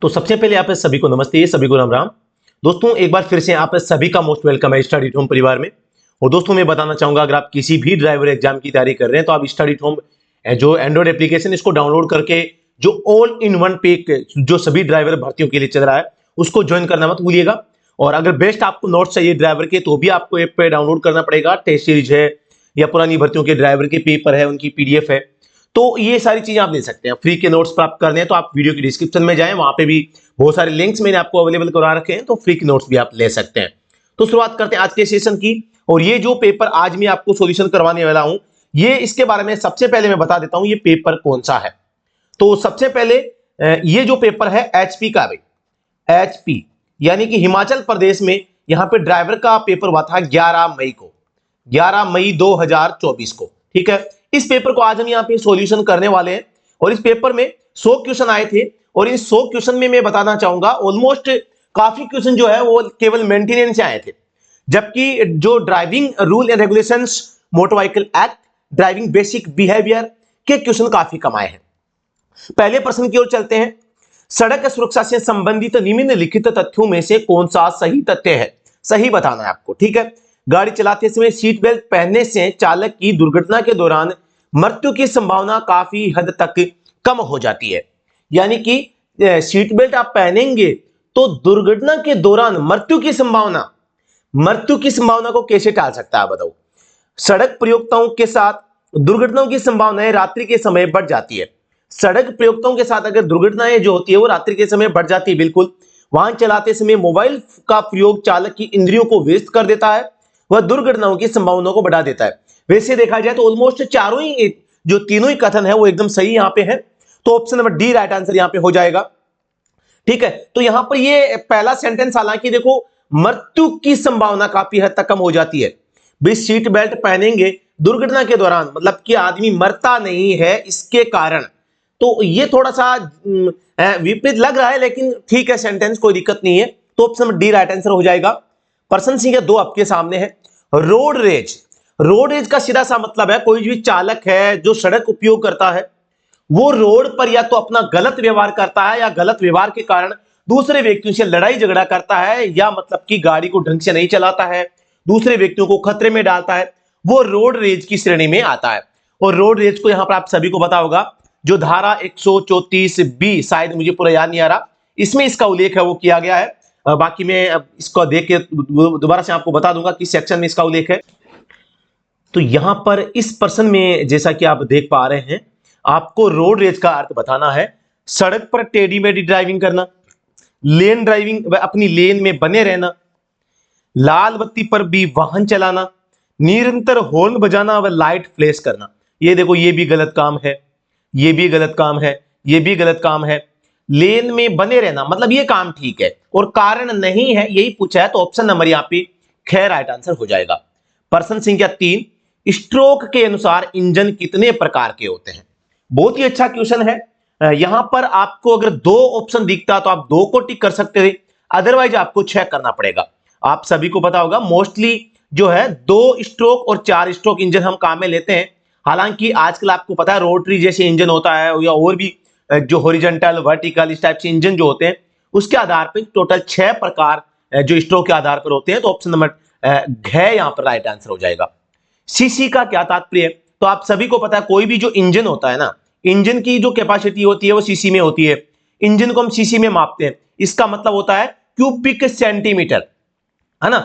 तो सबसे पहले आप सभी को नमस्ते, सभी को राम राम। दोस्तों एक बार फिर से आप सभी का मोस्ट वेलकम है स्टडी होम परिवार में। और दोस्तों मैं बताना चाहूंगा, अगर आप किसी भी ड्राइवर एग्जाम की तैयारी कर रहे हैं तो आप स्टडी होम जो एंड्रॉइड एप्लीकेशन इसको डाउनलोड करके जो ऑल इन वन पे जो सभी ड्राइवर भर्तियों के लिए चल रहा है उसको ज्वाइन करना मत भूलिएगा। और अगर बेस्ट आपको नोट्स चाहिए ड्राइवर के तो भी आपको ऐप पे डाउनलोड करना पड़ेगा। टेस्ट सीरीज है या पुरानी भर्तियों के ड्राइवर के पेपर है, उनकी पीडीएफ है, तो ये सारी चीजें आप ले सकते हैं। फ्री के नोट्स प्राप्त करने हैं तो आप वीडियो की डिस्क्रिप्शन में जाएं, वहां पे भी बहुत सारे लिंक्स मैंने आपको अवेलेबल करा रखे हैं, तो फ्री के नोट्स भी आप ले सकते हैं। तो शुरुआत करते हैं आज के सेशन की। और ये जो पेपर आज मैं आपको सॉल्यूशन करवाने वाला हूं, ये इसके बारे में सबसे पहले मैं बता देता हूं ये पेपर कौन सा है। तो सबसे पहले ये जो पेपर है एचपी का भाई, एचपी यानी कि हिमाचल प्रदेश में यहां पे ड्राइवर का पेपर हुआ था 11 मई को, 11 मई 2024 को। ठीक है, इस पेपर को आज हम यहाँ पे सॉल्यूशन करने वाले हैं। और इस पेपर में 100 क्वेश्चन आए थे और इन 100 क्वेश्चन में मैं बताना चाहूंगा ऑलमोस्ट काफी क्वेश्चन जो है वो केवल मेंटेनेंस से आए थे, जबकि जो driving rule and regulations, motor vehicle act, driving basic behaviour के क्वेश्चन काफी कम आए हैं। पहले प्रश्न की ओर चलते हैं। सड़क सुरक्षा से संबंधित निम्नलिखित तथ्यों में से कौन सा सही तथ्य है? सही बताना है आपको। ठीक है, गाड़ी चलाते समय सीट बेल्ट पहनने से चालक की दुर्घटना के दौरान मृत्यु की संभावना काफी हद तक कम हो जाती है। यानी कि सीट बेल्ट आप पहनेंगे तो दुर्घटना के दौरान मृत्यु की संभावना को कैसे टाल सकता है बताओ? सड़क प्रयोक्ताओं के साथ दुर्घटनाओं की संभावनाएं रात्रि के समय बढ़ जाती है। सड़क प्रयोक्ताओं के साथ अगर दुर्घटनाएं जो होती है वो रात्रि के समय बढ़ जाती है, बिल्कुल। वाहन चलाते समय मोबाइल का प्रयोग चालक की इंद्रियों को व्यस्त कर देता है, वह दुर्घटनाओं की संभावना को बढ़ा देता है। वैसे देखा जाए तो ऑलमोस्ट चारों ही जो तीनों ही कथन है वो एकदम सही यहां पे है, तो option number D right answer यहां पे हो जाएगा। ठीक है, तो यहां पर ये पहला सेंटेंस, हालांकि देखो मृत्यु की संभावना काफी हद तक कम हो जाती है। भी सीट बेल्ट पहनेंगे दुर्घटना के दौरान, मतलब कि आदमी मरता नहीं है इसके कारण, तो ये थोड़ा सा विपरीत लग रहा है, लेकिन ठीक है सेंटेंस, कोई दिक्कत नहीं है। तो option number D right answer हो जाएगा। प्रश्न संख्या 2 आपके सामने है। रोड रेज, रोड रेज का सीधा सा मतलब है कोई भी चालक है जो सड़क उपयोग करता है वो रोड पर या तो अपना गलत व्यवहार करता है या गलत व्यवहार के कारण दूसरे व्यक्तियों से लड़ाई झगड़ा करता है, या मतलब कि गाड़ी को ढंग से नहीं चलाता है, दूसरे व्यक्तियों को खतरे में डालता है, वो रोड रेज की श्रेणी में आता है। और रोड रेज को यहां पर आप सभी को पता होगा, जो धारा 134B, शायद मुझे पूरा याद नहीं आ रहा, इसमें इसका उल्लेख है वो किया गया है। बाकी मैं इसको देख के दोबारा से आपको बता दूंगा किस सेक्शन में इसका उल्लेख है। तो यहां पर इस प्रश्न में जैसा कि आप देख पा रहे हैं, आपको रोड रेज का अर्थ बताना है सड़क पर टेढ़ी मेढ़ी ड्राइविंग करना, लेन ड्राइविंग, अपनी लेन में बने रहना, लाल बत्ती पर भी वाहन चलाना, निरंतर हॉर्न बजाना व लाइट फ्लैश करना। ये देखो ये भी गलत काम है, ये भी गलत काम है, ये भी गलत काम है। लेन में बने रहना मतलब ये काम ठीक है, और कारण नहीं है यही पूछा है, तो ऑप्शन नंबर यहाँ पे खैर राइट आंसर हो जाएगा। प्रश्न संख्या 3, स्ट्रोक के अनुसार इंजन कितने प्रकार के होते हैं? बहुत ही अच्छा क्वेश्चन है। यहां पर आपको अगर 2 ऑप्शन दिखता तो आप 2 को टिक कर सकते थे, अदरवाइज आपको 6 करना पड़ेगा। आप सभी को पता होगा मोस्टली जो है 2 स्ट्रोक और 4 स्ट्रोक इंजन हम काम में लेते हैं। हालांकि आजकल आपको पता है रोटरी जैसे इंजन होता है, या और भी जो हॉरिजॉन्टल, वर्टिकल, इस टाइप से इंजन जो होते हैं, उसके आधार पर टोटल 6 प्रकार जो स्ट्रोक के आधार पर होते हैं। तो ऑप्शन नंबर घ यहां पर राइट आंसर हो जाएगा। सीसी का क्या तात्पर्य है? तो आप सभी को पता है कोई भी जो इंजन होता है ना, इंजन की जो कैपेसिटी होती है वो सीसी में होती है। इंजन को हम सीसी में मापते हैं, इसका मतलब होता है क्यूबिक सेंटीमीटर, है ना।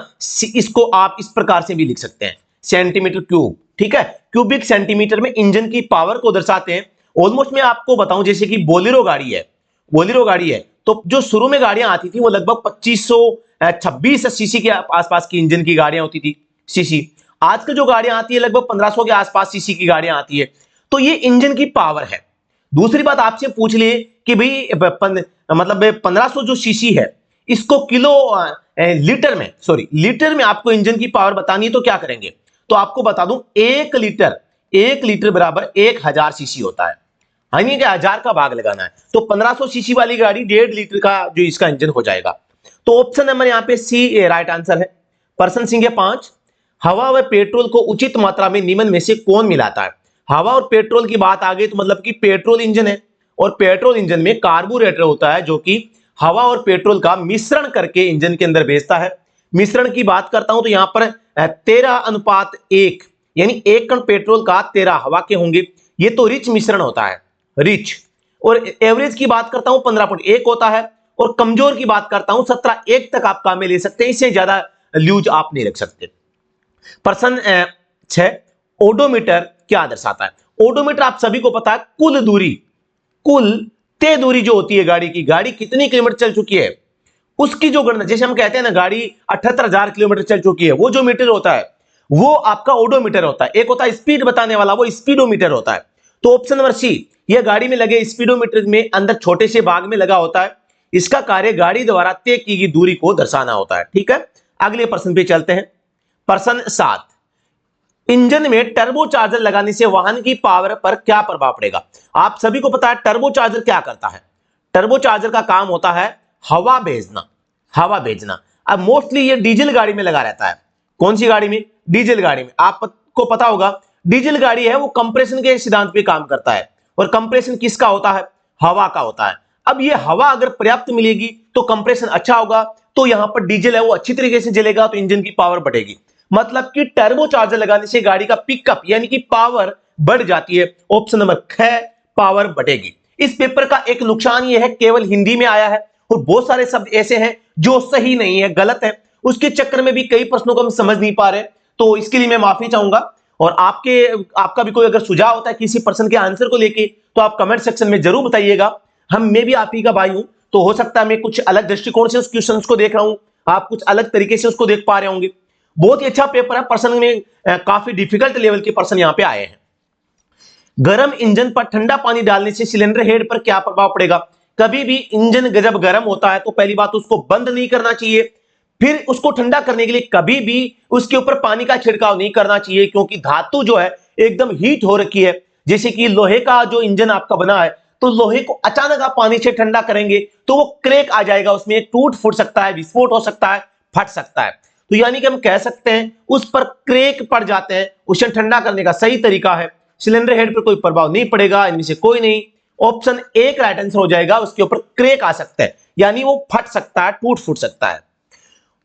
इसको आप इस प्रकार से भी लिख सकते हैं, सेंटीमीटर क्यूब। ठीक है, क्यूबिक सेंटीमीटर में इंजन की पावर को दर्शाते हैं। ऑलमोस्ट मैं आपको बताऊं, जैसे कि बोलेरो गाड़ी है, बोलेरो गाड़ी है, तो जो शुरू में गाड़ियां आती थी वो लगभग 2526 सीसी के आसपास की इंजन की गाड़ियां होती थी, सीसी। आजकल जो गाड़ियां आती है लगभग 1500 के आसपास सीसी की गाड़ियां आती है, तो ये इंजन की पावर है। दूसरी बात आपसे पूछ लिए कि भाई मतलब 1500 जो सीसी है इसको लीटर में आपको इंजन की पावर बतानी है, तो क्या करेंगे? तो आपको बता दूं 1 लीटर बराबर 1000 सीसी होता है, यानी कि 1000 का भाग लगाना है, तो 1500 सीसी वाली गाड़ी 1.5 लीटर का जो इसका इंजन हो जाएगा। तो ऑप्शन नंबर यहां पे सी राइट आंसर है। प्रश्न संख्या 5, हवा व पेट्रोल को उचित मात्रा में निम्न में से कौन मिलाता है? हवा और पेट्रोल की बात आ गई तो मतलब कि पेट्रोल इंजन है, और पेट्रोल इंजन में कार्बोरेटर होता है जो कि हवा और पेट्रोल का मिश्रण करके इंजन के अंदर भेजता है। मिश्रण की बात करता हूं तो यहां पर 13:1 यानी 1 कण पेट्रोल का 13 हवा के होंगे। ये तो रिच मिश्रण होता है, रिच। और एवरेज की बात करता हूं 15.1 होता है, और कमजोर की बात करता हूं 17.1 तक आप काम में ले सकते हैं, इससे ज्यादा ल्यूज आप नहीं रख सकते। प्रश्न 6, ओडोमीटर क्या दर्शाता है? ओडोमीटर आप सभी को पता है कुल दूरी, कुल तय दूरी जो होती है गाड़ी की, गाड़ी कितनी किलोमीटर चल चुकी है उसकी जो गणना, जैसे हम कहते हैं ना गाड़ी 78,000 किलोमीटर चल चुकी है, वो जो मीटर होता है वो आपका ओडोमीटर होता है। एक होता है स्पीड बताने वाला, वो स्पीडोमीटर होता है। तो ऑप्शन नंबर सी, यह गाड़ी में लगे स्पीडोमीटर में अंदर छोटे से भाग में लगा होता है। इसका कार्य गाड़ी द्वारा तय की गई दूरी को दर्शाना होता है। ठीक है, अगले प्रश्न पे चलते हैं। प्रश्न 7, इंजन में टर्बो चार्जर लगाने से वाहन की पावर पर क्या प्रभाव पड़ेगा? आप सभी को पता है टर्बो चार्जर क्या करता है। टर्बो चार्जर का काम होता है हवा भेजना, हवा भेजना। अब मोस्टली ये डीजल गाड़ी में लगा रहता है। कौन सी गाड़ी में? डीजल गाड़ी में। आपको पता होगा डीजल गाड़ी है वो कंप्रेशन के सिद्धांत पे काम करता है, और कंप्रेशन किसका होता है? हवा का होता है। अब ये हवा अगर पर्याप्त मिलेगी तो कंप्रेशन अच्छा होगा, तो यहां पर डीजल है वो अच्छी तरीके से जलेगा, तो इंजन की पावर बढ़ेगी। मतलब कि टर्बो चार्जर लगाने से गाड़ी का पिकअप यानी कि पावर बढ़ जाती है। ऑप्शन नंबर ख, पावर बढ़ेगी। इस पेपर का एक नुकसान यह है केवल हिंदी में आया है, और बहुत सारे शब्द ऐसे हैं जो सही नहीं है, गलत है। उसके चक्कर में भी कई प्रश्नों को हम समझ नहीं पा रहे, तो इसके लिए मैं माफी चाहूंगा। और आपका भी कोई अगर सुझाव होता है किसी प्रश्न के आंसर को लेके, तो आप कमेंट सेक्शन में जरूर बताइएगा। मैं भी आप ही का भाई हूं, तो हो सकता है मैं कुछ अलग दृष्टिकोण से उस क्वेश्चन को देख रहा हूं, आप कुछ अलग तरीके से उसको देख पा रहे होंगे। बहुत ही अच्छा पेपर है, प्रश्न में काफी डिफिकल्ट लेवल के प्रश्न यहां पे आए हैं। गर्म इंजन पर ठंडा पानी डालने से सिलेंडर हेड पर क्या प्रभाव पड़ेगा? कभी भी इंजन जब गर्म होता है तो पहली बात उसको बंद नहीं करना चाहिए, फिर उसको ठंडा करने के लिए कभी भी उसके ऊपर पानी का छिड़काव नहीं करना चाहिए, क्योंकि धातु जो है एकदम हीट हो रखी है। जैसे कि लोहे का जो इंजन आपका बना है, तो लोहे को अचानक आप पानी से ठंडा करेंगे तो वो क्रैक आ जाएगा, उसमें टूट फूट सकता है, विस्फोट हो सकता है, फट सकता है। तो यानी कि हम कह सकते हैं उस पर क्रैक पड़ जाते हैं, उसे ठंडा करने का सही तरीका है। सिलेंडर हेड पर कोई प्रभाव नहीं पड़ेगा, इनमें से कोई नहीं। ऑप्शन एक राइट आंसर हो जाएगा, उसके ऊपर क्रैक आ सकता है, यानी वो फट सकता है, टूट फूट सकता है।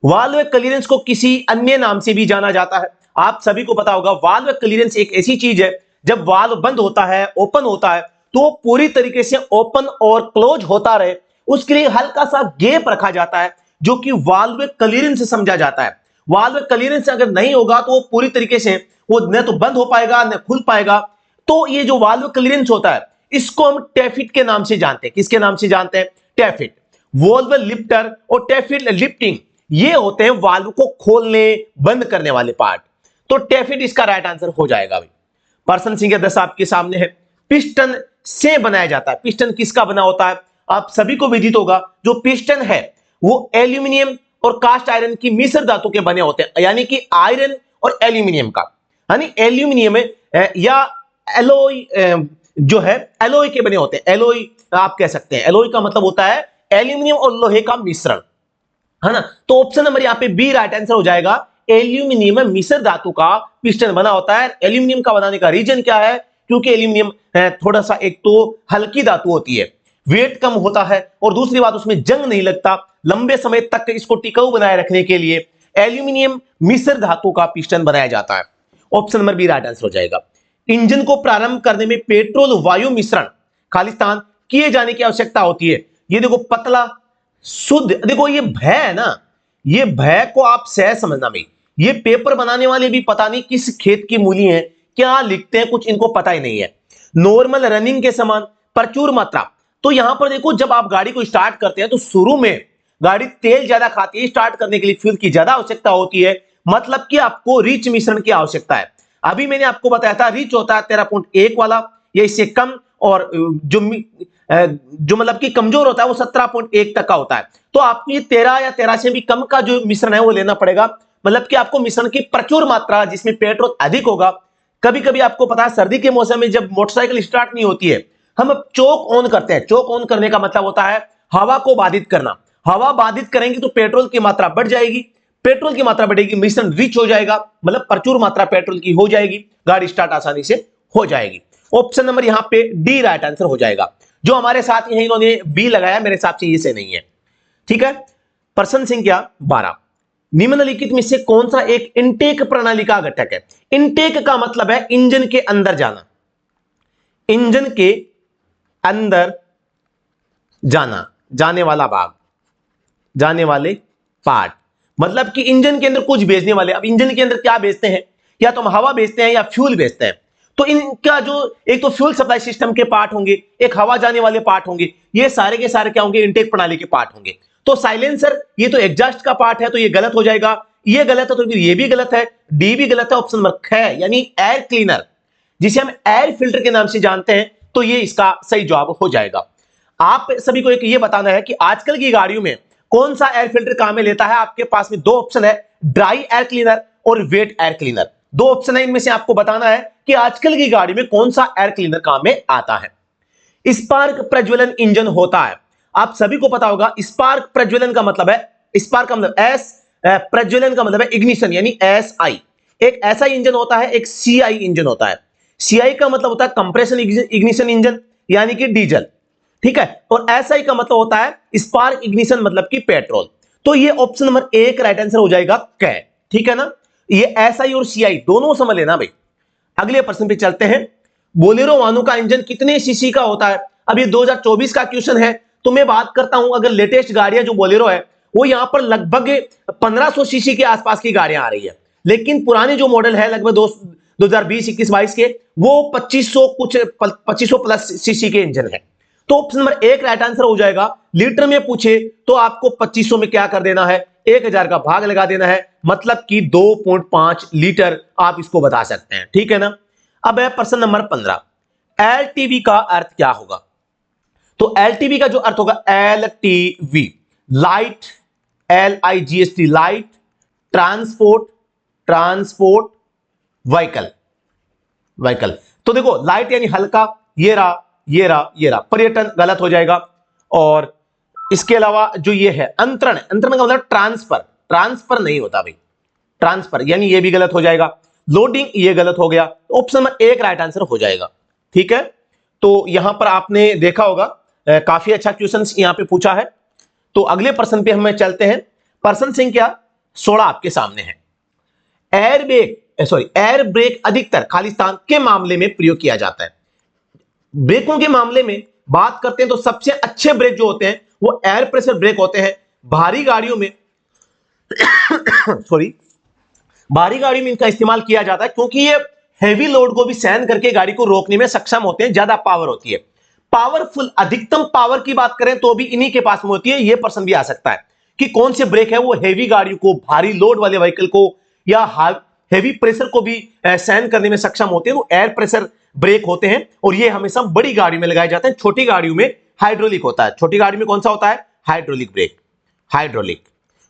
वाल्व क्लीयरेंस को किसी अन्य नाम से भी जाना जाता है। आप सभी को पता होगा वाल्व क्लीयरेंस एक ऐसी चीज है, जब वाल्व बंद होता है, ओपन होता है, तो वो पूरी तरीके से ओपन और क्लोज होता रहे, उसके लिए हल्का सा गैप रखा जाता है, जो कि वाल्व क्लीयरेंस समझा जाता है। वाल्व क्लीयरेंस अगर नहीं होगा तो वो पूरी तरीके से वो न तो बंद हो पाएगा न खुल पाएगा। तो ये जो वाल्व क्लीयरेंस होता है, इसको हम टैफिट के नाम से जानते हैं। किसके नाम से जानते हैं? टैफिट। वाल्व लिफ्टर और टैफिट लिफ्टिंग, ये होते हैं वाल्व को खोलने बंद करने वाले पार्ट। तो टैफिट इसका राइट आंसर हो जाएगा। भाई प्रश्न संख्या 10 आपके सामने है। पिस्टन से बनाया जाता है। पिस्टन किसका बना होता है? आप सभी को विदित होगा जो पिस्टन है वो एल्यूमिनियम और कास्ट आयरन की मिश्र धातु के बने होते हैं, यानी कि आयरन और एल्यूमिनियम का, यानी एल्यूमिनियम या एलोय जो है एलोय के बने होते हैं। एलोय आप कह सकते हैं, एलोय का मतलब होता है एल्यूमिनियम और लोहे का मिश्रण, है ना। तो ऑप्शन नंबर यहां पे बी राइट आंसर हो जाएगा। एल्यूमिनियम मिश्र धातु का पिस्टन बना होता है। एल्यूमिनियम का बनाने का रीजन क्या है? क्योंकि एल्यूमिनियम थोड़ा सा एक तो हल्की धातु होती है, वेट कम होता है, और दूसरी बात उसमें जंग नहीं लगता। लंबे समय तक इसको टिकाऊ बनाए रखने के लिए एल्यूमिनियम मिश्र धातु का पिस्टन बनाया जाता है। Option number B right answer हो जाएगा। इंजन को प्रारंभ करने में पेट्रोल वायु मिश्रण खालिस्तान किए जाने की आवश्यकता होती है। ये देखो पतला शुद्ध, देखो ये भय है ना, ये भय को आप सह समझना भाई। ये पेपर बनाने वाले भी पता नहीं किस खेत की मूली हैं, क्या लिखते हैं कुछ इनको पता ही नहीं है। नॉर्मल रनिंग के समान प्रचुर मात्रा। तो यहां पर देखो जब आप गाड़ी को स्टार्ट करते हैं तो शुरू में गाड़ी तेल ज्यादा खाती है, स्टार्ट करने के लिए फ्यूल की ज्यादा आवश्यकता होती है, मतलब कि आपको रिच मिश्रण की आवश्यकता है। अभी मैंने आपको बताया था रिच होता है 13.1 वाला, या इससे कम, और जो मतलब कि कमजोर होता है वो 17.1 तक का होता है। तो आपको ये 13 या 13 से भी कम का जो मिश्रण है वो लेना पड़ेगा, मतलब कि आपको मिश्रण की प्रचुर मात्रा जिसमें पेट्रोल अधिक होगा। कभी कभी आपको पता है सर्दी के मौसम में जब मोटरसाइकिल स्टार्ट नहीं होती है, हम चोक ऑन करते हैं। चोक ऑन करने का मतलब होता है हवा को बाधित करना। हवा बाधित करेंगे तो पेट्रोल की मात्रा बढ़ जाएगी, पेट्रोल की मात्रा बढ़ेगी, मिश्रण रिच हो जाएगा, मतलब प्रचुर मात्रा पेट्रोल की हो जाएगी, गाड़ी स्टार्ट आसानी से हो जाएगी। ऑप्शन नंबर यहां पे डी राइट आंसर हो जाएगा। जो हमारे साथ हैं इन्होंने बी लगाया, मेरे हिसाब से ये से नहीं है। ठीक है। प्रश्न संख्या 12, निम्नलिखित में से कौन सा एक इनटेक प्रणाली का घटक है? इनटेक का मतलब है इंजन के अंदर जाना, इंजन के अंदर जाना, जाने वाला भाग, जाने वाले पार्ट, मतलब कि इंजन के अंदर कुछ भेजने वाले। अब इंजन के अंदर क्या भेजते हैं? या तो हम हवा भेजते हैं या फ्यूल भेजते हैं। तो इनका जो एक तो फ्यूल सप्लाई सिस्टम के पार्ट होंगे, एक हवा जाने वाले पार्ट होंगे, ये सारे के सारे क्या होंगे? इनटेक प्रणाली के पार्ट होंगे। तो साइलेंसर ये तो एग्जॉस्ट का पार्ट है, तो ये गलत हो जाएगा, ये गलत है, तो फिर ये भी गलत है, डी भी गलत है, ऑप्शन नंबर ख यानी एयर क्लीनर, जिसे हम एयर फिल्टर के नाम से जानते हैं, तो ये इसका सही जवाब हो जाएगा। आप सभी को एक ये बताना है कि आजकल की गाड़ियों में कौन सा एयर फिल्टर काम में लेता है। आपके पास में दो ऑप्शन है, ड्राई एयर क्लीनर और वेट एयर क्लीनर, दो ऑप्शन है, इनमें से आपको बताना है कि आजकल की गाड़ी में कौन सा एयर क्लीनर काम में आता है। स्पार्क प्रज्वलन इंजन होता है, आप सभी को पता होगा। स्पार्क प्रज्वलन का मतलब है, स्पार्क का मतलब एस, प्रज्वलन का मतलब है इग्निशन यानी एस आई। एक ऐसा इंजन होता है, एक सी आई इंजन होता है। सी आई का मतलब होता है कंप्रेशन इग्निशन इंजन यानी कि डीजल, ठीक है। और एसआई का मतलब होता है स्पार्क इग्निशन मतलब कि पेट्रोल। तो ये ऑप्शन नंबर एक राइट आंसर हो जाएगा कै, ठीक है ना। ये एसआई और सीआई दोनों समझ लेना भाई। अगले प्रश्न पे चलते हैं। बोलेरो वाहनों का इंजन कितने सीसी का होता है? अब ये 2024 का क्वेश्चन है, तो मैं बात करता हूं अगर लेटेस्ट गाड़ियां जो बोलेरो है वो यहां पर लगभग 1500 सीसी के आसपास की गाड़ियां आ रही है, लेकिन पुराने जो मॉडल है लगभग 2020 21 22 के वो 2500 प्लस सीसी के इंजन है। तो ऑप्शन नंबर एक राइट आंसर हो जाएगा। लीटर में पूछे तो आपको 2500 में क्या कर देना है? 1000 का भाग लगा देना है, मतलब कि 2.5 लीटर आप इसको बता सकते हैं, ठीक है ना। अब है प्रश्न नंबर 15, एलटीवी का अर्थ क्या होगा? तो एलटीवी का जो अर्थ होगा, LTV light, LIGHT light transport, transport vehicle, vehicle. तो देखो लाइट यानी हल्का, ये रहा, ये रहा, ये रहा, पर्यटन गलत हो जाएगा। और इसके अलावा जो ये है अंतरण, अंतरण का मतलब ट्रांसफर, ट्रांसफर नहीं होता भाई, ट्रांसफर यानी ये भी गलत हो जाएगा। लोडिंग ये गलत हो गया, ऑप्शन नंबर एक राइट आंसर हो जाएगा, ठीक है। तो यहां पर आपने देखा होगा काफी अच्छा क्वेश्चन यहां पे पूछा है। तो अगले प्रश्न पे हम चलते हैं। प्रश्न संख्या 16 आपके सामने है। एयर ब्रेक अधिकतर खालिस्तान के मामले में प्रयोग किया जाता है। ब्रेकों के मामले में बात करते हैं तो सबसे अच्छे ब्रेक जो होते हैं वो एयर प्रेशर ब्रेक होते हैं। भारी गाड़ियों में सॉरी, भारी गाड़ियों में इनका इस्तेमाल किया जाता है क्योंकि ये हैवी लोड को भी सहन करके गाड़ी को रोकने में सक्षम होते हैं, ज्यादा पावर होती है। पावरफुल, अधिकतम पावर की बात करें तो भी इन्हीं के पास में होती है। यह प्रश्न भी आ सकता है कि कौन से ब्रेक है वो हैवी गाड़ियों को, भारी लोड वाले व्हीकल को या हैवी प्रेशर को भी सहन करने में सक्षम होते हैं, वो एयर प्रेशर ब्रेक होते हैं। और ये हमेशा बड़ी गाड़ी में लगाए जाते हैं, छोटी गाड़ियों में हाइड्रोलिक होता है। छोटी गाड़ी में कौन सा होता है? Hydraulic brake, hydraulic.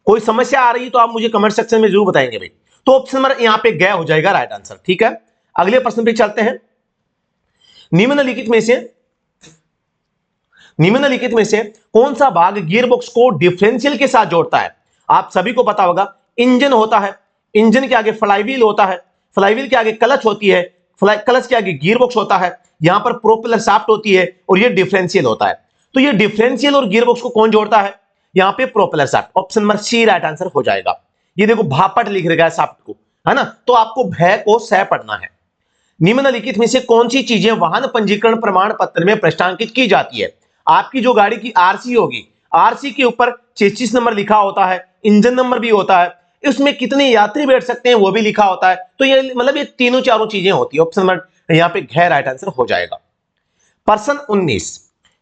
कोई समस्या आ रही है तो आप मुझे कमेंट सेक्शन में जरूर बताएंगे भाई। तो ऑप्शन नंबर यहां पे गया हो जाएगा राइट आंसर, ठीक है। अगले प्रश्न पे चलते हैं। निम्नलिखित में से कौन सा भाग गियरबॉक्स को डिफरेंशियल के साथ जोड़ता है? आप सभी को पता होगा इंजन होता है, इंजन के आगे फ्लाईव्हील होता है, फ्लाईव्हील के आगे क्लच होती है, क्लच के आगे गियरबॉक्स होता है, यहां पर प्रोपेलर शाफ्ट होती है और ये डिफरेंशियल होता है। तो ये डिफरेंशियल और गियरबॉक्स को कौन जोड़ता है? यहां पे propeller shaft, option number C right answer हो जाएगा। ये देखो भापट लिख रखा है शाफ्ट को, है ना, तो आपको भय को सह पढ़ना है। निम्नलिखित में से कौन सी चीजें वाहन पंजीकरण प्रमाण पत्र में प्रश्नांकित की जाती है? आपकी जो गाड़ी की आरसी होगी, आरसी के ऊपर चेसिस नंबर लिखा होता है, इंजन नंबर भी होता है, इसमें कितने यात्री बैठ सकते हैं वो भी लिखा होता है। तो ये मतलब ये तीनों चारों चीजें होती है। ऑप्शन नंबर यहां पे घ राइट आंसर हो जाएगा। प्रश्न 19,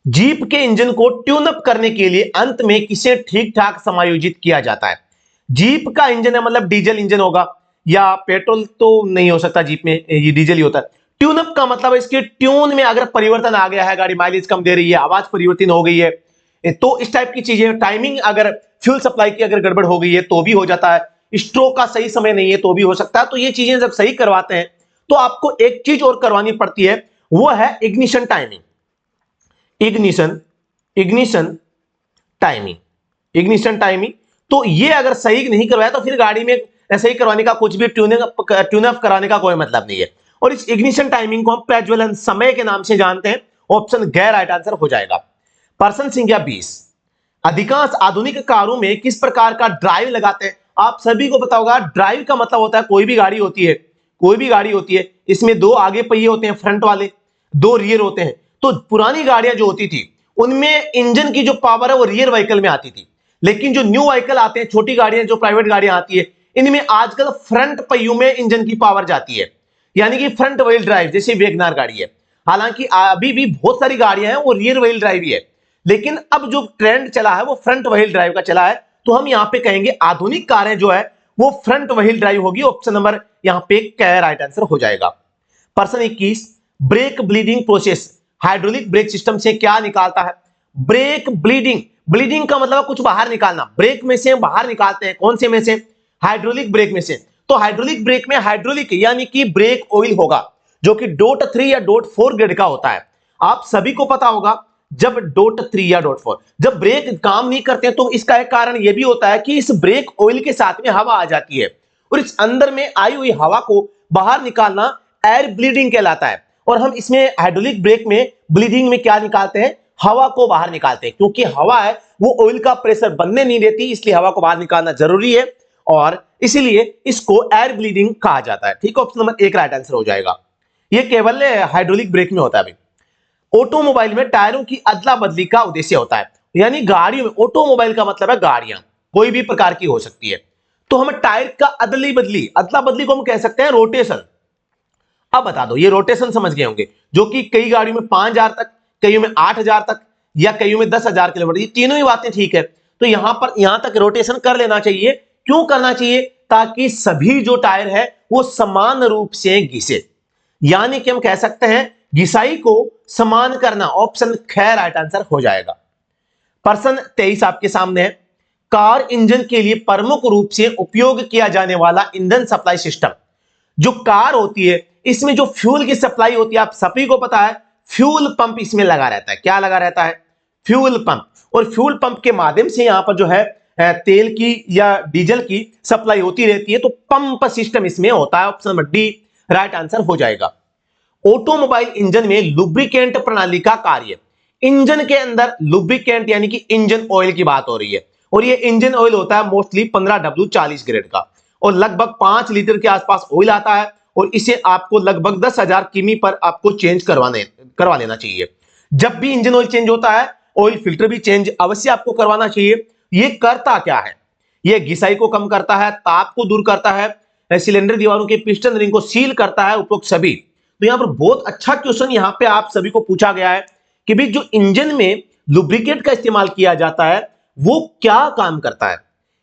जीप के इंजन को ट्यून अप करने के लिए अंत में किसे ठीक ठाक समायोजित किया जाता है? जीप का इंजन है मतलब डीजल इंजन होगा या पेट्रोल तो नहीं हो सकता, जीप में ये डीजल ही होता है। ट्यून अप का मतलब इसके ट्यून में अगर परिवर्तन आ गया है, गाड़ी माइलेज कम दे रही है, आवाज परिवर्तन हो गई है, तो इस टाइप की चीजें। टाइमिंग, अगर फ्यूल सप्लाई की अगर गड़बड़ हो गई है तो भी हो जाता है, स्ट्रोक का सही समय नहीं है तो भी हो सकता है। तो ये चीजें जब सही करवाते हैं तो आपको एक चीज और करवानी पड़ती है, वो है इग्निशन टाइमिंग, इग्निशन टाइमिंग। तो ये अगर सही नहीं करवाया तो फिर गाड़ी में ऐसे ही करवाने का, कुछ भी ट्यून अप कराने का कोई मतलब नहीं है। और इस इग्निशन टाइमिंग को हम प्रज्वलन समय के नाम से जानते हैं। ऑप्शन गैर राइट आंसर हो जाएगा। प्रश्न संख्या 20, अधिकांश आधुनिक कारों में किस प्रकार का ड्राइव लगाते हैं? आप सभी को पता होगा, ड्राइव का मतलब होता है कोई भी गाड़ी होती है, कोई भी गाड़ी होती है, इसमें दो आगे पहिए होते हैं फ्रंट वाले, दो रियर होते हैं। तो पुरानी गाड़ियां जो होती थी उनमें इंजन की जो पावर है वो रियर व्हीकल में आती थी, लेकिन जो न्यू व्हीकल आते हैं, छोटी गाड़ियां जो प्राइवेट गाड़ियां आती है, इनमें आजकल फ्रंट पहियों में इंजन की पावर जाती है, यानी कि फ्रंट व्हील ड्राइव, जैसे वेगनार गाड़ी है। हालांकि अभी भी बहुत सारी गाड़ियां हैं वो रियर व्हील ड्राइव ही है, लेकिन अब जो ट्रेंड चला है वो फ्रंट व्हील ड्राइव का चला है। तो हम यहां पे कहेंगे आधुनिक कारें जो है वो फ्रंट व्हील ड्राइव होगी। ऑप्शन नंबर यहां पे राइट आंसर हो जाएगा। प्रश्न 21, brake bleeding process hydraulic brake system से क्या निकालता है? ब्रेक ब्लीडिंग, ब्लीडिंग का मतलब कुछ बाहर निकालना, ब्रेक में से बाहर निकालते हैं, कौन से में से? हाइड्रोलिक ब्रेक में से। तो हाइड्रोलिक ब्रेक में हाइड्रोलिक यानी कि ब्रेक ऑयल होगा, जो कि .3 या .4 ग्रेड का होता है। आप सभी को पता होगा, जब .3 या .4 जब ब्रेक काम नहीं करते हैं, तो इसका एक कारण यह भी होता है कि इस ब्रेक ऑयल के साथ में हवा आ जाती है, और इस अंदर में आई हुई हवा को बाहर निकालना एयर ब्लीडिंग कहलाता है। और हम इसमें हाइड्रोलिक ब्रेक में ब्लीडिंग में क्या निकालते हैं? हवा को बाहर निकालते हैं, क्योंकि हवा है वो ऑयल का प्रेशर बनने नहीं देती, इसलिए हवा को बाहर निकालना जरूरी है, और इसीलिए इसको एयर ब्लीडिंग कहा जाता है। ठीक है, ऑप्शन नंबर 1 राइट आंसर हो जाएगा। ये केवल हाइड्रोलिक ब्रेक में होता है। ऑटोमोबाइल में टायरों की अदला बदली का उद्देश्य होता है, यानी गाड़ियों में, ऑटोमोबाइल का मतलब है गाड़ियां कोई भी प्रकार की हो सकती है, तो हम टायर का अदला बदली को हम कह सकते हैं रोटेशन। अब बता दो, ये रोटेशन समझ गए होंगे, जो कि कई गाड़ियों में 5,000 तक, कईयों में 8,000 तक, या कईयों में 10,000 किलोमीटर, ये तीनों ही बातें ठीक है। तो यहां तक रोटेशन कर लेना चाहिए। क्यों करना चाहिए? ताकि सभी जो टायर है वो समान रूप से घिसे, यानी कि हम कह सकते हैं घिसाई को समान करना। ऑप्शन राइट आंसर हो जाएगा। प्रश्न 23 आपके सामने है। कार इंजन के लिए प्रमुख रूप से उपयोग किया जाने वाला ईंधन सप्लाई सिस्टम, जो कार होती है इसमें जो फ्यूल की सप्लाई होती है, आप सभी को पता है फ्यूल पंप इसमें लगा रहता है। क्या लगा रहता है? Fuel pump. और फ्यूल पंप के माध्यम से यहां पर जो है तेल की या डीजल की सप्लाई होती रहती है, तो पंप सिस्टम इसमें होता है। Option number D right answer हो जाएगा। ऑटोमोबाइल इंजन में लुब्रिकेंट प्रणाली का कार्य, इंजन के अंदर लुब्रिकेंट यानी कि इंजन ऑयल की बात हो रही है, और ये इंजन ऑयल होता है मोस्टली 15W40 ग्रेड का, और लगभग 5 लीटर के आसपास ऑयल आता है, और इसे आपको लगभग 10,000 किमी पर आपको चेंज करवा लेना चाहिए। जब भी इंजन ऑयल चेंज होता है, ऑयल फिल्टर भी चेंज अवश्य आपको करवाना चाहिए। ये करता क्या है? ये घिसाई को कम करता है, ताप को दूर करता है, सिलेंडर दीवारों के पिस्टन रिंग को सील करता है, उपरोक्त सभी। तो यहां पर बहुत अच्छा क्वेश्चन यहां पे आप सभी को पूछा गया है कि भी जो इंजन में लुब्रिकेंट का इस्तेमाल किया जाता है वो क्या काम करता है?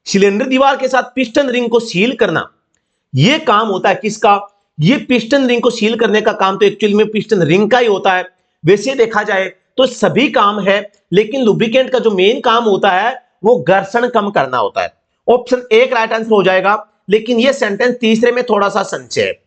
सिलेंडर दीवार के साथ पिस्टन रिंग को सील करना, यह काम होता है किसका? ये पिस्टन रिंग को सील करने का काम तो एक्चुअली में पिस्टन रिंग का ही होता है। वैसे देखा जाए तो सभी काम है, लेकिन लुब्रिकेंट का जो मेन काम होता है वो घर्षण कम करना होता है। ऑप्शन 1 राइट आंसर हो जाएगा। लेकिन यह सेंटेंस तीसरे में थोड़ा सा संशय है,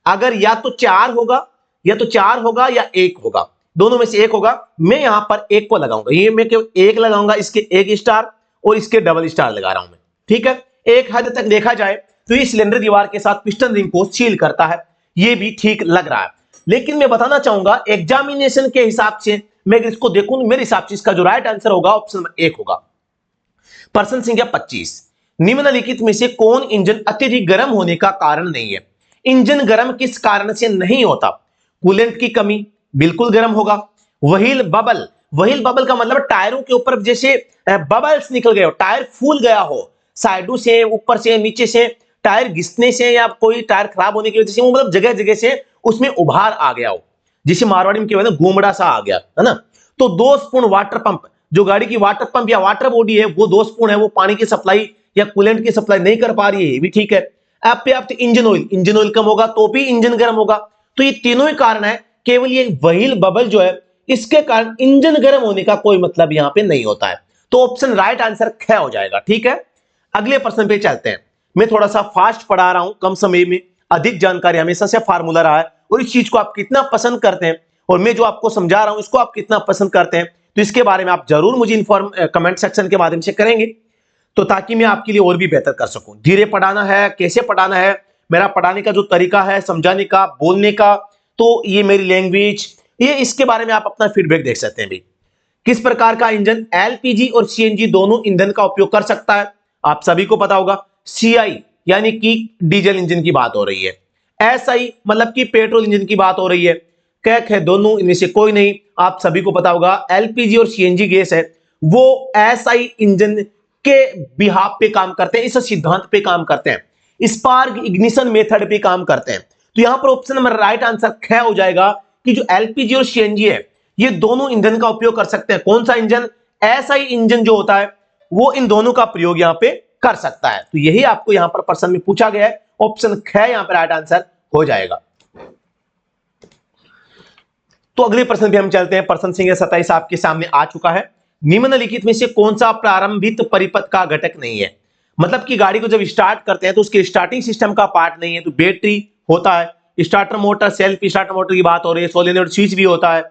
अगर या तो 4 होगा या 1 होगा, दोनों में से एक होगा। मैं यहां पर 1 को लगाऊंगा, ये मैं केवल 1 लगाऊंगा, इसके 1 स्टार और इसके डबल स्टार लगा रहा हूं मैं। ठीक है, एक हद तक देखा जाए तो ये सिलेंडर दीवार के साथ पिस्टन रिंग को सील करता है, ये भी ठीक लग रहा है। लेकिन मैं बताना चाहूंगा एग्जामिनेशन के हिसाब से, मैं इसको देखूं मेरे हिसाब से इसका जो राइट आंसर होगा ऑप्शन नंबर 1 होगा। प्रश्न संख्या 25, निम्नलिखित में से कौन इंजन अत्यधिक गर्म होने का कारण नहीं है? इंजन गर्म किस कारण से नहीं होता? कूलेंट की कमी, बिल्कुल गर्म होगा। व्हील बबल का मतलब टायरों के ऊपर जैसे बबल्स निकल गए हो, टायर फूल गया हो, साइडों से, ऊपर से, नीचे से टायर घिसने से, या कोई टायर खराब होने की वजह से, वो मतलब जगह जगह से उसमें उभार आ गया हो, जिसे मारवाड़ी में कहते हैं गोमड़ा सा आ गया है ना। तो दोषपूर्ण वाटर पंप, जो गाड़ी की वाटर पंप या वाटर बॉडी है वो दोषपूर्ण है, वो पानी की सप्लाई या कूलेंट की सप्लाई नहीं कर पा रही है, ये भी ठीक है। अपर्याप्त इंजन ऑयल कम होगा तो भी इंजन गर्म होगा। तो ये तीनों ही कारण है, केवल ये व्हील बबल जो है इसके कारण इंजन गर्म होने का कोई मतलब यहां पे नहीं होता है। तो ऑप्शन राइट आंसर ख हो जाएगा। ठीक है, अगले प्रश्न पे चलते हैं। मैं थोड़ा सा फास्ट पढ़ा रहा हूं, कम समय में अधिक जानकारी हमेशा से फार्मूला रहा है, और इस चीज को आप कितना पसंद करते हैं, और मैं जो आपको समझा रहा हूं इसको आप कितना पसंद करते हैं, तो इसके बारे में आप जरूर मुझे कमेंट सेक्शन के माध्यम से करेंगे, तो ताकि मैं आपके लिए और भी बेहतर कर सकूं। धीरे पढ़ाना है, कैसे पढ़ाना है, मेरा पढ़ाने का जो तरीका है, समझाने का, बोलने का, तो ये मेरी लैंग्वेज, ये इसके बारे में आप अपना फीडबैक देख सकते हैं भी। किस प्रकार का इंजन? एलपीजी और सीएनजी दोनों ईंधन का उपयोग कर सकता है। आप सभी को पता होगा। सीआई यानी कि डीजल इंजन की बात हो रही है। एसआई मतलब कि पेट्रोल इंजन की बात हो रही है। कैक है दोनों, इनमें से कोई नहीं। आप सभी को पता होगा एलपीजी और सीएनजी गैस है वो एसआई इंजन के बिहाफ पे काम करते हैं, इस सिद्धांत पे काम करते हैं, स्पार्क इग्निशन मेथड पे काम करते हैं। तो यहां पर ऑप्शन नंबर राइट आंसर ख हो जाएगा कि जो एलपीजी और सीएनजी है ये दोनों ईंधन का उपयोग कर सकते हैं। कौन सा इंजन? एसआई इंजन जो होता है वो इन दोनों का प्रयोग यहां पे कर सकता है। तो यही आपको यहां पर प्रश्न में पूछा गया है। ऑप्शन ख यहां पर राइट आंसर हो जाएगा। तो अगले प्रश्न पे हम चलते हैं। प्रश्न संख्या 27 आपके सामने आ चुका है। निम्नलिखित में से कौन सा प्रारंभिक परिपथ का घटक नहीं है? मतलब कि गाड़ी को जब स्टार्ट करते हैं तो उसके स्टार्टिंग सिस्टम का पार्ट नहीं है। तो बैटरी होता है, starter motor, self starter motor की बात हो रही है, सोलेनोइड स्विच भी होता है,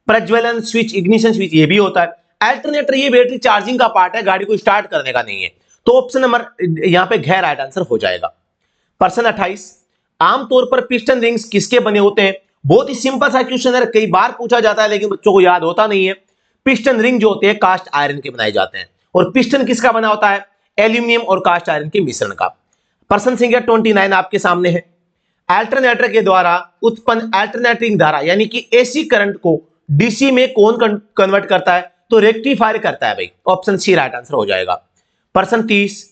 प्रज्वलन स्विच, इग्निशन स्विच ये भी होता है, अल्टरनेटर ये बैटरी चार्जिंग का पार्ट है, गाड़ी को स्टार्ट करने का नहीं है। तो ऑप्शन नंबर यहां पे घ राइट आंसर हो जाएगा। प्रश्न 28, आमतौर पर पिस्टन रिंग्स किसके बने होते हैं? बहुत ही सिंपल सा क्वेश्चन है, कई बार पूछा जाता है लेकिन बच्चों को याद होता नहीं है। पिस्टन रिंग जो होते हैं कास्ट आयरन के बनाए जाते हैं। और पिस्टन किसका बना होता है? एल्यूमिनियम और कास्ट आयरन के मिश्रण का। प्रश्न संख्या 29 आपके सामने है। अल्टरनेटर के द्वारा उत्पन्न अल्टरनेटिंग धारा यानी कि एसी करंट को डीसी में कौन कन्वर्ट करता है? तो रेक्टिफायर करता है भाई। ऑप्शन सी राइट आंसर हो जाएगा। प्रश्न 30,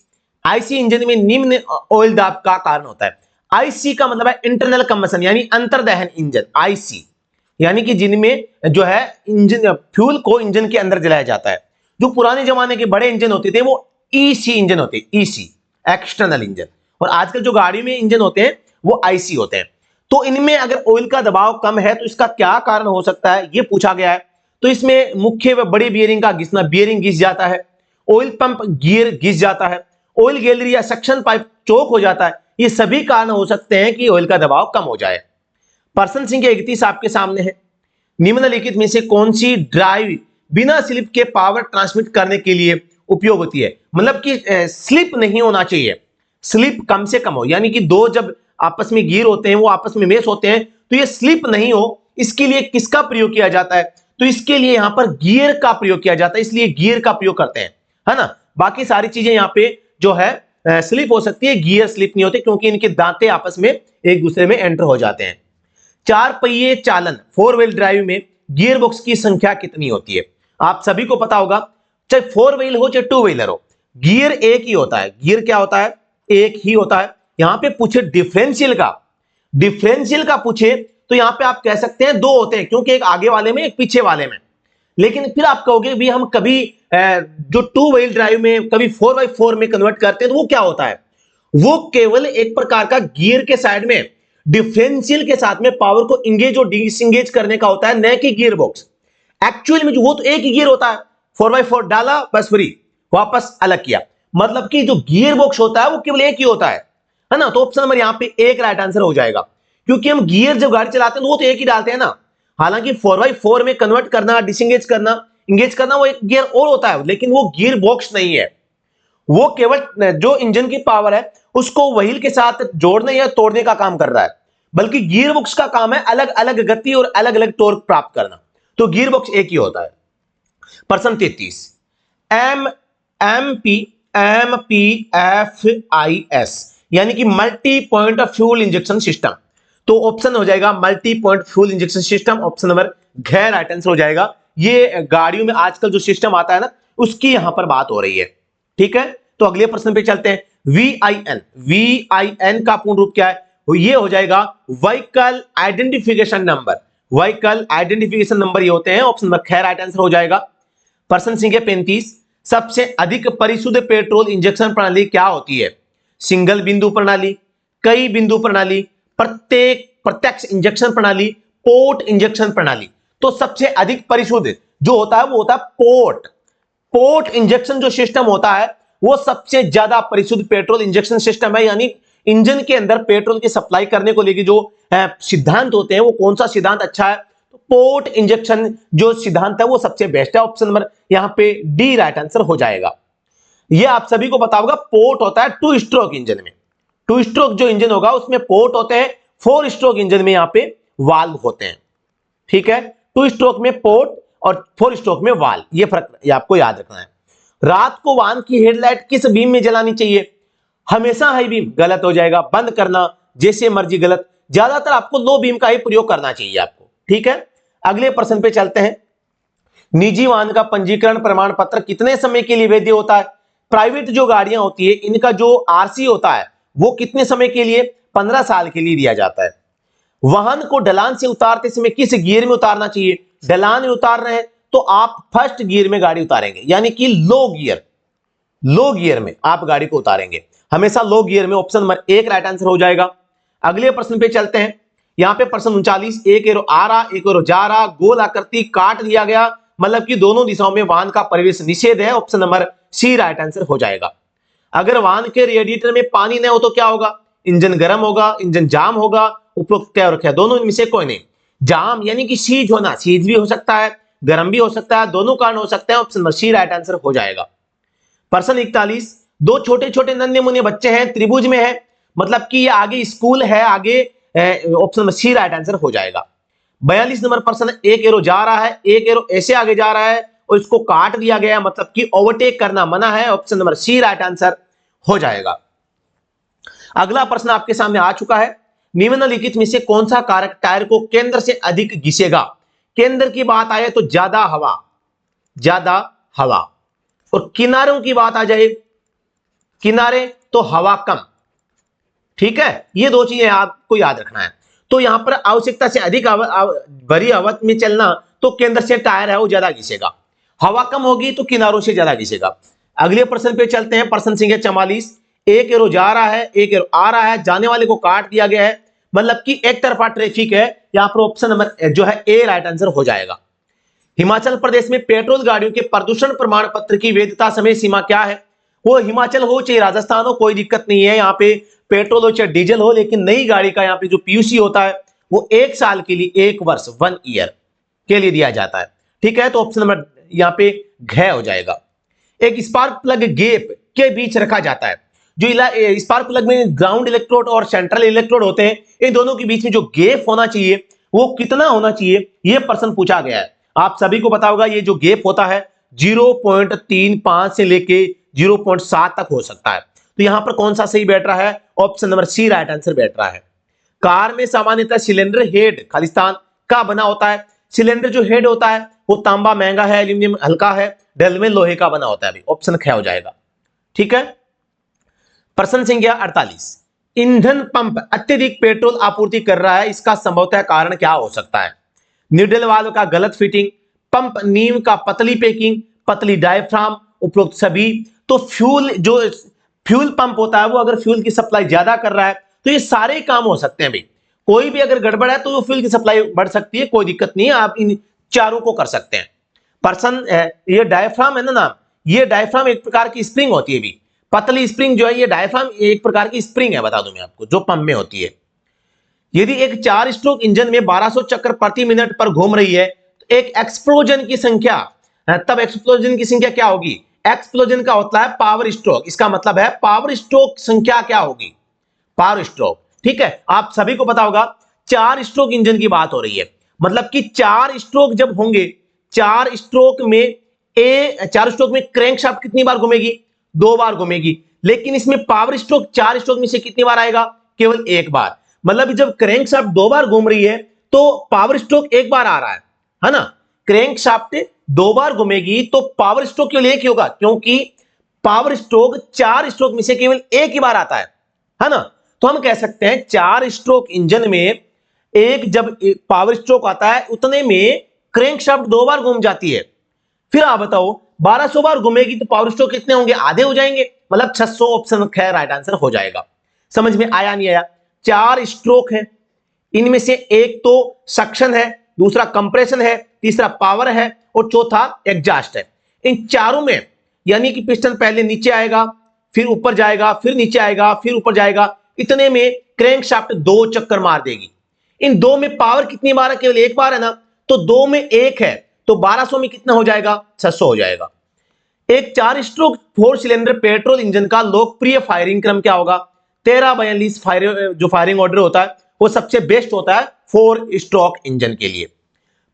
आईसी इंजन में निम्न ऑयल दाब का कारण होता है। आईसी का मतलब है इंटरनल कंबशन यानी अंतर्दहन इंजन। आईसी यानी कि जिनमें जो है इंजन फ्यूल को इंजन के अंदर जलाया जाता है। जो पुराने जमाने के बड़े इंजन होते थे वो ईसी इंजन होते, ईसी एक्सटर्नल इंजन। और आजकल जो गाड़ी में इंजन होते हैं वो आईसी होते हैं। तो इनमें अगर ऑयल का दबाव कम है तो इसका क्या कारण हो सकता है ये पूछा गया है। तो इसमें मुख्य व बड़े बियरिंग का घिसना, बियरिंग घिस जाता है, ऑयल पंप गियर घिस जाता है, ऑयल गैलरी या सक्शन पाइप चोक हो जाता है। ये सभी कारण हो सकते हैं कि ऑयल का दबाव कम हो जाए। प्रश्न संख्या 31 आपके सामने है। निम्नलिखित में से कौन सी ड्राइव बिना स्लिप के पावर ट्रांसमिट करने के लिए उपयोग होती है? मतलब कि स्लिप नहीं होना चाहिए, स्लिप कम से कम हो, यानी कि दो जब आपस में गियर होते हैं वो आपस में मेश होते हैं तो ये स्लिप नहीं हो, इसके लिए किसका प्रयोग किया जाता है? तो इसके लिए यहां पर गियर का प्रयोग किया जाता है, इसलिए गियर का प्रयोग करते हैं, है ना। बाकी सारी चीजें यहां पे जो है स्लिप हो सकती है, गियर स्लिप नहीं होते क्योंकि इनके दांते आपस में एक दूसरे में एंटर हो जाते हैं। चार पहिए चालन 4 व्हील ड्राइव में गियर बॉक्स की संख्या कितनी होती है? आप सभी को पता होगा, चाहे 4 व्हील हो चाहे 2 व्हीलर हो, गियर एक ही होता है। गियर क्या होता है? एक ही होता है। यहां पे पूछे डिफरेंशियल का, डिफरेंशियल का पूछे तो यहां पे आप कह सकते हैं दो होते हैं क्योंकि एक आगे वाले में एक पीछे वाले में। लेकिन फिर आप कहोगे भी हम कभी जो 2 व्हील ड्राइव में कभी 4x4 में कन्वर्ट करते हैं तो वो क्या होता है? वो केवल एक प्रकार का गियर के साइड में डिफरेंशियल के साथ में पावर को इंगेज और डिसंगेज करने का होता है, न कि गियर बॉक्स। एक्चुअल में जो वो तो एक ही गियर होता है, 4x4 डाला बस फ्री, वापस अलग किया। मतलब कि जो गियर बॉक्स होता है वो केवल एक ही होता है ना। तो ऑप्शन नंबर यहां पे एक राइट आंसर हो जाएगा क्योंकि हम गियर जब गाड़ी चलाते हैं तो वो तो एक ही डालते हैं ना। हालांकि 4x4 में कन्वर्ट करना, डिसंगेज करना, इंगेज करना वो एक गियर और होता है, लेकिन वो गियर बॉक्स नहीं है। वो केवल जो इंजन की पावर है उसको व्हील के साथ जोड़ने या तोड़ने का काम कर रहा है, बल्कि गियर बॉक्स का काम है अलग अलग गति और अलग अलग टॉर्क प्राप्त करना। तो गियर बॉक्स एक ही होता है। प्रश्न 33, MPFIS यानी कि multi point fuel injection system. तो ऑप्शन हो जाएगा multi point fuel injection system. Option number घ राइट आंसर हो जाएगा। ये गाड़ियों में आजकल जो सिस्टम आता है ना उसकी यहां पर बात हो रही है। ठीक है, तो अगले प्रश्न पे चलते हैं। VIN का पूर्ण रूप क्या है? ये हो जाएगा vehicle identification number. Vehicle identification number ये होते हैं। ऑप्शन नंबर ख राइट आंसर हो जाएगा। प्रश्न संख्या 35, सबसे अधिक परिशुद्ध पेट्रोल इंजेक्शन प्रणाली क्या होती है? सिंगल बिंदु प्रणाली, कई बिंदु प्रणाली, प्रत्यक्ष इंजेक्शन प्रणाली, पोर्ट इंजेक्शन प्रणाली। तो सबसे अधिक परिशुद्ध जो होता है वो होता है पोर्ट। पोर्ट इंजेक्शन जो सिस्टम होता है वो सबसे ज्यादा परिशुद्ध पेट्रोल इंजेक्शन सिस्टम है। यानी इंजन के अंदर पेट्रोल की सप्लाई करने को लेकर जो सिद्धांत होते हैं वो कौन सा सिद्धांत अच्छा है? तो पोर्ट इंजेक्शन जो सिद्धांत है वो सबसे बेस्ट है। ऑप्शन नंबर यहां पे डी राइट आंसर हो जाएगा। ये आप सभी को पता होगा, पोर्ट होता है 2 स्ट्रोक इंजन में। 2 स्ट्रोक जो इंजन होगा उसमें पोर्ट होते हैं, 4 स्ट्रोक इंजन में यहां पे वाल्व होते हैं। ठीक है, 2 स्ट्रोक में पोर्ट और 4 स्ट्रोक में वाल। ये फर्क ये आपको याद रखना है। रात को वाहन की हेडलाइट किस बीम में जलानी चाहिए? हमेशा हाई बीम, गलत हो जाएगा। बंद करना जैसे मर्जी, गलत। ज्यादातर आपको लो बीम का ही प्रयोग करना चाहिए आपको, ठीक है। अगले प्रश्न पे चलते हैं। निजी वाहन का पंजीकरण प्रमाण पत्र कितने समय के लिए वैध होता है? प्राइवेट जो गाड़ियां होती है इनका जो आरसी होता है वो कितने समय के लिए? 15 साल के लिए दिया जाता है। वाहन को ढलान से उतारते समय किस गियर में उतारना चाहिए? ढलान में उतार रहे हैं तो आप फर्स्ट गियर में गाड़ी उतारेंगे, यानी कि लो गियर में आप गाड़ी को उतारेंगे, हमेशा लो गियर में। ऑप्शन नंबर 1 राइट आंसर हो जाएगा। अगले प्रश्न पे चलते हैं। यहां पे प्रश्न 39, एक एरो आ रहा, एक एरो जा रहा, गोल आकृति काट दिया गया, मतलब कि दोनों दिशाओं में वाहन का प्रवेश निषेध है। Option number C right answer हो जाएगा। अगर वाहन के रेडिएटर में पानी न हो तो क्या होगा? इंजन गर्म होगा, इंजन जाम होगा, उपरोक्त तय रखा, दोनों इनमें से कोई नहीं। जाम यानी कि सीज होना, सीज भी हो सकता है, गर्म भी हो सकता है, दोनों कारण हो सकते हैं। Option number C right answer हो जाएगा। प्रश्न 41, दो छोटे छोटे नन्हे मुन्ने बच्चे हैं, त्रिभुज में है, मतलब कि ये आगे स्कूल है, आगे। Option number C right answer हो जाएगा। 42 नंबर प्रश्न, एक एरो जा रहा है, एक एरो ऐसे आगे जा रहा है और इसको काट दिया गया, मतलब कि ओवरटेक करना मना है। Option number C right answer हो जाएगा। अगला प्रश्न आपके सामने आ चुका है। निम्नलिखित में से कौन सा कारक टायर को केंद्र से अधिक घिसेगा? केंद्र की बात आए तो ज्यादा हवा, और किनारों की बात आ जाए, किनारे तो हवा कम, ठीक है। ये दो चीजें आपको याद रखना है। तो यहां पर आवश्यकता से अधिक भरी हवा में चलना तो केंद्र से टायर है वो ज्यादा घिसेगा, हवा कम होगी तो किनारों से ज्यादा घिसेगा। अगले प्रश्न पे चलते हैं। प्रश्न संख्या 44, एक एरो जा रहा है, एक एरो आ रहा है, जाने वाले को काट दिया गया है, मतलब कि एक तरफा ट्रैफिक है। यहां पर ऑप्शन नंबर जो है ए राइट आंसर हो जाएगा। हिमाचल प्रदेश में पेट्रोल गाड़ियों के प्रदूषण प्रमाण पत्र की वैधता समय सीमा क्या है? वो हिमाचल हो चाहे राजस्थान हो, कोई दिक्कत नहीं है। यहाँ पे पेट्रोल हो चाहे डीजल हो, लेकिन नई गाड़ी का यहाँ पे जो पीयूसी होता है वो 1 साल के लिए, 1 वर्ष 1 ईयर के लिए दिया जाता है, ठीक है। तो ऑप्शन नंबर यहाँ पे घ हो जाएगा। एक स्पार्क प्लग गैप के बीच रखा जाता है। जो स्पार्क प्लग में ग्राउंड इलेक्ट्रोड और सेंट्रल इलेक्ट्रोड होते हैं, इन दोनों के बीच में जो गैप होना चाहिए वो कितना होना चाहिए, ये प्रश्न पूछा गया है। आप सभी को पता होगा ये जो गैप होता है 0.35 से लेके 0.7 तक हो सकता है। तो यहां पर कौन सा सही बैठ रहा है? Option number C right answer बैठ रहा है। कार में सामान्यतः सिलेंडर हेड खालिस्तान का बना होता है। सिलेंडर जो हेड होता है वो तांबा महंगा है, एल्यूमिनियम हल्का है, डल में लोहे का बना होता है। अभी ऑप्शन ख हो जाएगा, ठीक है। प्रश्न संख्या 48, ईंधन पंप अत्यधिक पेट्रोल आपूर्ति कर रहा है, इसका संभवतः कारण क्या हो सकता है? न्यूडल वाल्व का गलत फिटिंग, पंप नीम का पतली पैकिंग, पतली डायफ्राम, उपरोक्त सभी। तो फ्यूल पंप होता है वो अगर फ्यूल की सप्लाई ज्यादा कर रहा है तो ये सारे काम हो सकते हैं भाई। कोई भी अगर गड़बड़ है तो वो फ्यूल की सप्लाई बढ़ सकती है, कोई दिक्कत नहीं है, आप इन चारों को कर सकते हैं। पर्सन ये डायफ्राम है ना नाम, ये डायफ्राम एक प्रकार की स्प्रिंग होती है भी, पतली स्प्रिंग जो है ये डायफ्राम एक प्रकार की स्प्रिंग है, बता दूं मैं आपको, जो पंप में होती है। यदि एक 4 स्ट्रोक इंजन में 1200 चक्कर प्रति मिनट पर घूम रही है तो एक एक्सप्लोजन की संख्या, तब एक्सप्लोजन की संख्या क्या होगी? एक्सप्लोजन का होता है पावर स्ट्रोक, इसका मतलब है पावर स्ट्रोक संख्या क्या होगी? पावर स्ट्रोक, ठीक है। आप सभी को पता होगा 4 स्ट्रोक इंजन की बात हो रही है, मतलब कि 4 स्ट्रोक जब होंगे, 4 स्ट्रोक में क्रैंकशाफ्ट कितनी बार घूमेगी? 2 बार घूमेगी। लेकिन इसमें पावर स्ट्रोक 4 स्ट्रोक में से कितनी बार आएगा? केवल 1 बार। मतलब जब क्रैंकशाफ्ट 2 बार घूम रही है तो पावर स्ट्रोक 1 बार आ रहा है ना। क्रैंकशाफ्ट 2 बार घूमेगी तो पावर स्ट्रोक केवल 1 ही होगा, क्योंकि पावर स्ट्रोक 4 स्ट्रोक में से केवल 1 ही बार आता है ना। तो हम कह सकते हैं 4 स्ट्रोक इंजन में एक जब पावर स्ट्रोक आता है उतने में क्रैंकशाफ्ट 2 बार घूम जाती है। फिर आप बताओ 1200 बार घूमेगी तो पावर स्ट्रोक कितने होंगे? आधे हो जाएंगे, मतलब 600। ऑप्शन खैर राइट आंसर हो जाएगा। समझ में आया नहीं आया? 4 स्ट्रोक है, इनमें से एक तो सक्शन है, दूसरा कंप्रेशन है, तीसरा पावर है और चौथा एग्जॉस्ट है। इन चारों में यानी कि पिस्टन पहले नीचे आएगा, फिर ऊपर जाएगा, फिर नीचे आएगा, फिर ऊपर जाएगा, इतने में क्रैंकशाफ्ट 2 चक्कर मार देगी। इन 2 में पावर कितनी बार है? केवल 1 बार है ना, तो 2 में 1 है, तो 1200 में कितना हो जाएगा? 600 हो जाएगा। एक 4 स्ट्रोक 4 सिलेंडर पेट्रोल इंजन का लोकप्रिय फायरिंग क्रम क्या होगा? 1342 जो फायरिंग ऑर्डर होता है वो सबसे बेस्ट होता है 4 स्ट्रोक इंजन के लिए।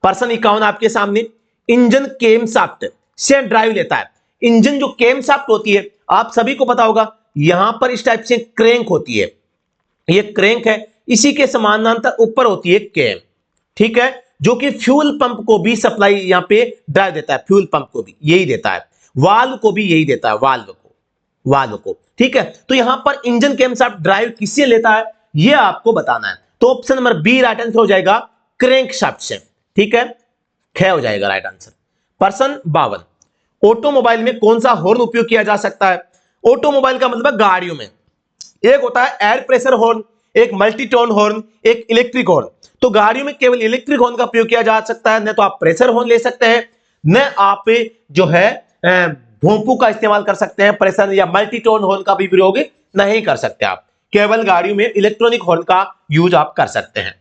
प्रश्न 51 आपके सामने, इंजन केमशाफ्ट से ड्राइव लेता है। इंजन जो केमशाफ्ट होती है, आप सभी को पता होगा, यहां पर इस टाइप से क्रैंक होती है, ये क्रैंक है, इसी के समानांतर ऊपर होती है कैम, ठीक है, जो कि फ्यूल पंप को भी सप्लाई यहां पे ड्राइव देता है, फ्यूल पंप को भी यही देता है, वाल्व को भी यही देता है, वाल्व को, ठीक है। तो यहां पर इंजन केमशाफ्ट ड्राइव किससे लेता है, ये आपको बताना है। तो option number B right answer हो जाएगा क्रैंकशाफ्ट से, ठीक है, ख हो जाएगा राइट आंसर। प्रश्न 52, ऑटोमोबाइल में कौन सा हॉर्न उपयोग किया जा सकता है। ऑटोमोबाइल का मतलब गाड़ियों में एक होता है एयर प्रेशर हॉर्न, एक मल्टीटोन हॉर्न, एक इलेक्ट्रिक हॉर्न। तो गाड़ियों में केवल इलेक्ट्रिक हॉर्न का प्रयोग किया जा सकता है, न तो आप प्रेशर हॉर्न ले सकते हैं, न आप जो है भोंपू का इस्तेमाल कर सकते हैं, प्रेशर या मल्टीटोन हॉर्न का भी प्रयोग नहीं कर सकते आप, केवल गाड़ियों में इलेक्ट्रॉनिक हॉर्न का यूज आप कर सकते हैं।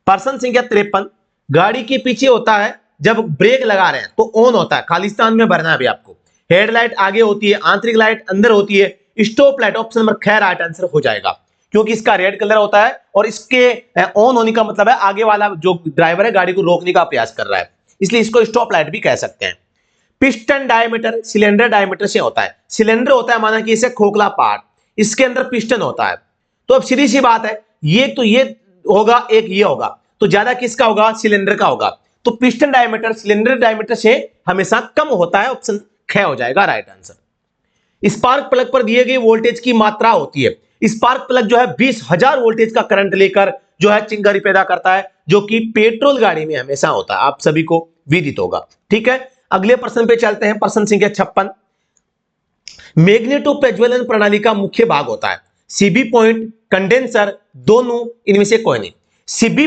प्रश्न संख्या 53, गाड़ी के पीछे होता है जब ब्रेक लगा रहे हैं तो ऑन होता है, खालिस्तान में भरना है अभी आपको। हेडलाइट आगे होती है, आंतरिक लाइट अंदर होती है, स्टॉप लाइट ऑप्शन नंबर ख राइट आंसर हो जाएगा, क्योंकि इसका रेड कलर होता है और इसके ऑन होने का मतलब है आगे वाला जो ड्राइवर है गाड़ी को रोकने का प्रयास कर रहा है, इसलिए इसको स्टॉप लाइट भी कह सकते हैं। पिस्टन डायमीटर सिलेंडर डायमीटर से होता है, सिलेंडर होता है माना कि इसे खोखला पार्ट, इसके अंदर पिस्टन होता है। तो अब सीधी सी बात है, ये तो ये होगा, एक ये होगा, तो ज्यादा किसका होगा, सिलेंडर का होगा। तो पिस्टन डायमीटर सिलेंडर डायमीटर से हमेशा कम होता है, ऑप्शन ख हो जाएगा राइट आंसर। स्पार्क प्लग पर दिए गए वोल्टेज की मात्रा होती है, स्पार्क प्लग जो है 20,000 वोल्टेज का करंट लेकर जो है चिंगारी पैदा करता है, जो कि पेट्रोल गाड़ी में हमेशा होता है, आप सभी को विदित होगा, ठीक है। अगले प्रश्न पे चलते हैं, प्रश्न संख्या 56, मैग्नेटो प्रज्वलन प्रणाली का मुख्य भाग होता है सीबी पॉइंट, कंडेंसर, दोनों, इनमें से कोई नहीं। सीबी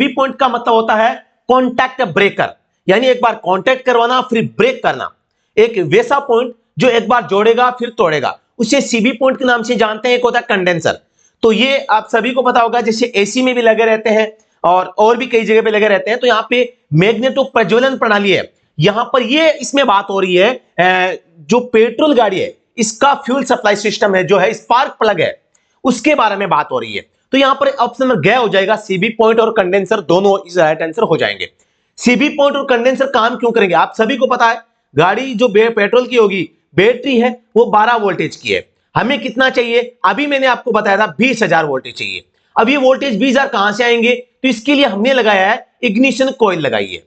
पॉइंट का मतलब होता है कॉन्टैक्ट ब्रेकर, यानी एक बार कॉन्टैक्ट करवाना फिर ब्रेक करना, एक वैसा पॉइंट जो एक बार जोड़ेगा फिर तोड़ेगा, उसे सीबी पॉइंट के नाम से जानते हैं। एक होता है कंडेंसर, तो ये आप सभी को पता होगा, जैसे एसी में भी लगे रहते हैं और भी कई जगह पे लगे रहते हैं। तो यहाँ पे मैग्नेटो प्रज्वलन प्रणाली है, यहां पर ये इसमें बात हो रही है जो पेट्रोल गाड़ी है इसका फ्यूल सप्लाई सिस्टम है, जो है स्पार्क प्लग है, उसके बारे में बात हो रही है। तो यहां पर ऑप्शन नंबर ग हो जाएगा, सीबी पॉइंट और कंडेंसर दोनों इस राइट आंसर हो जाएंगे। सीबी पॉइंट और कंडेंसर काम क्यों करेंगे, आप सभी को पता है, गाड़ी जो पेट्रोल की होगी, बैटरी है वो 12 वोल्टेज की है, हमें कितना चाहिए, अभी मैंने आपको बताया था 20,000 वोल्टेज चाहिए। अब ये वोल्टेज 20,000 कहां से आएंगे, तो इसके लिए हमने लगाया है इग्निशन कॉइल लगाई है,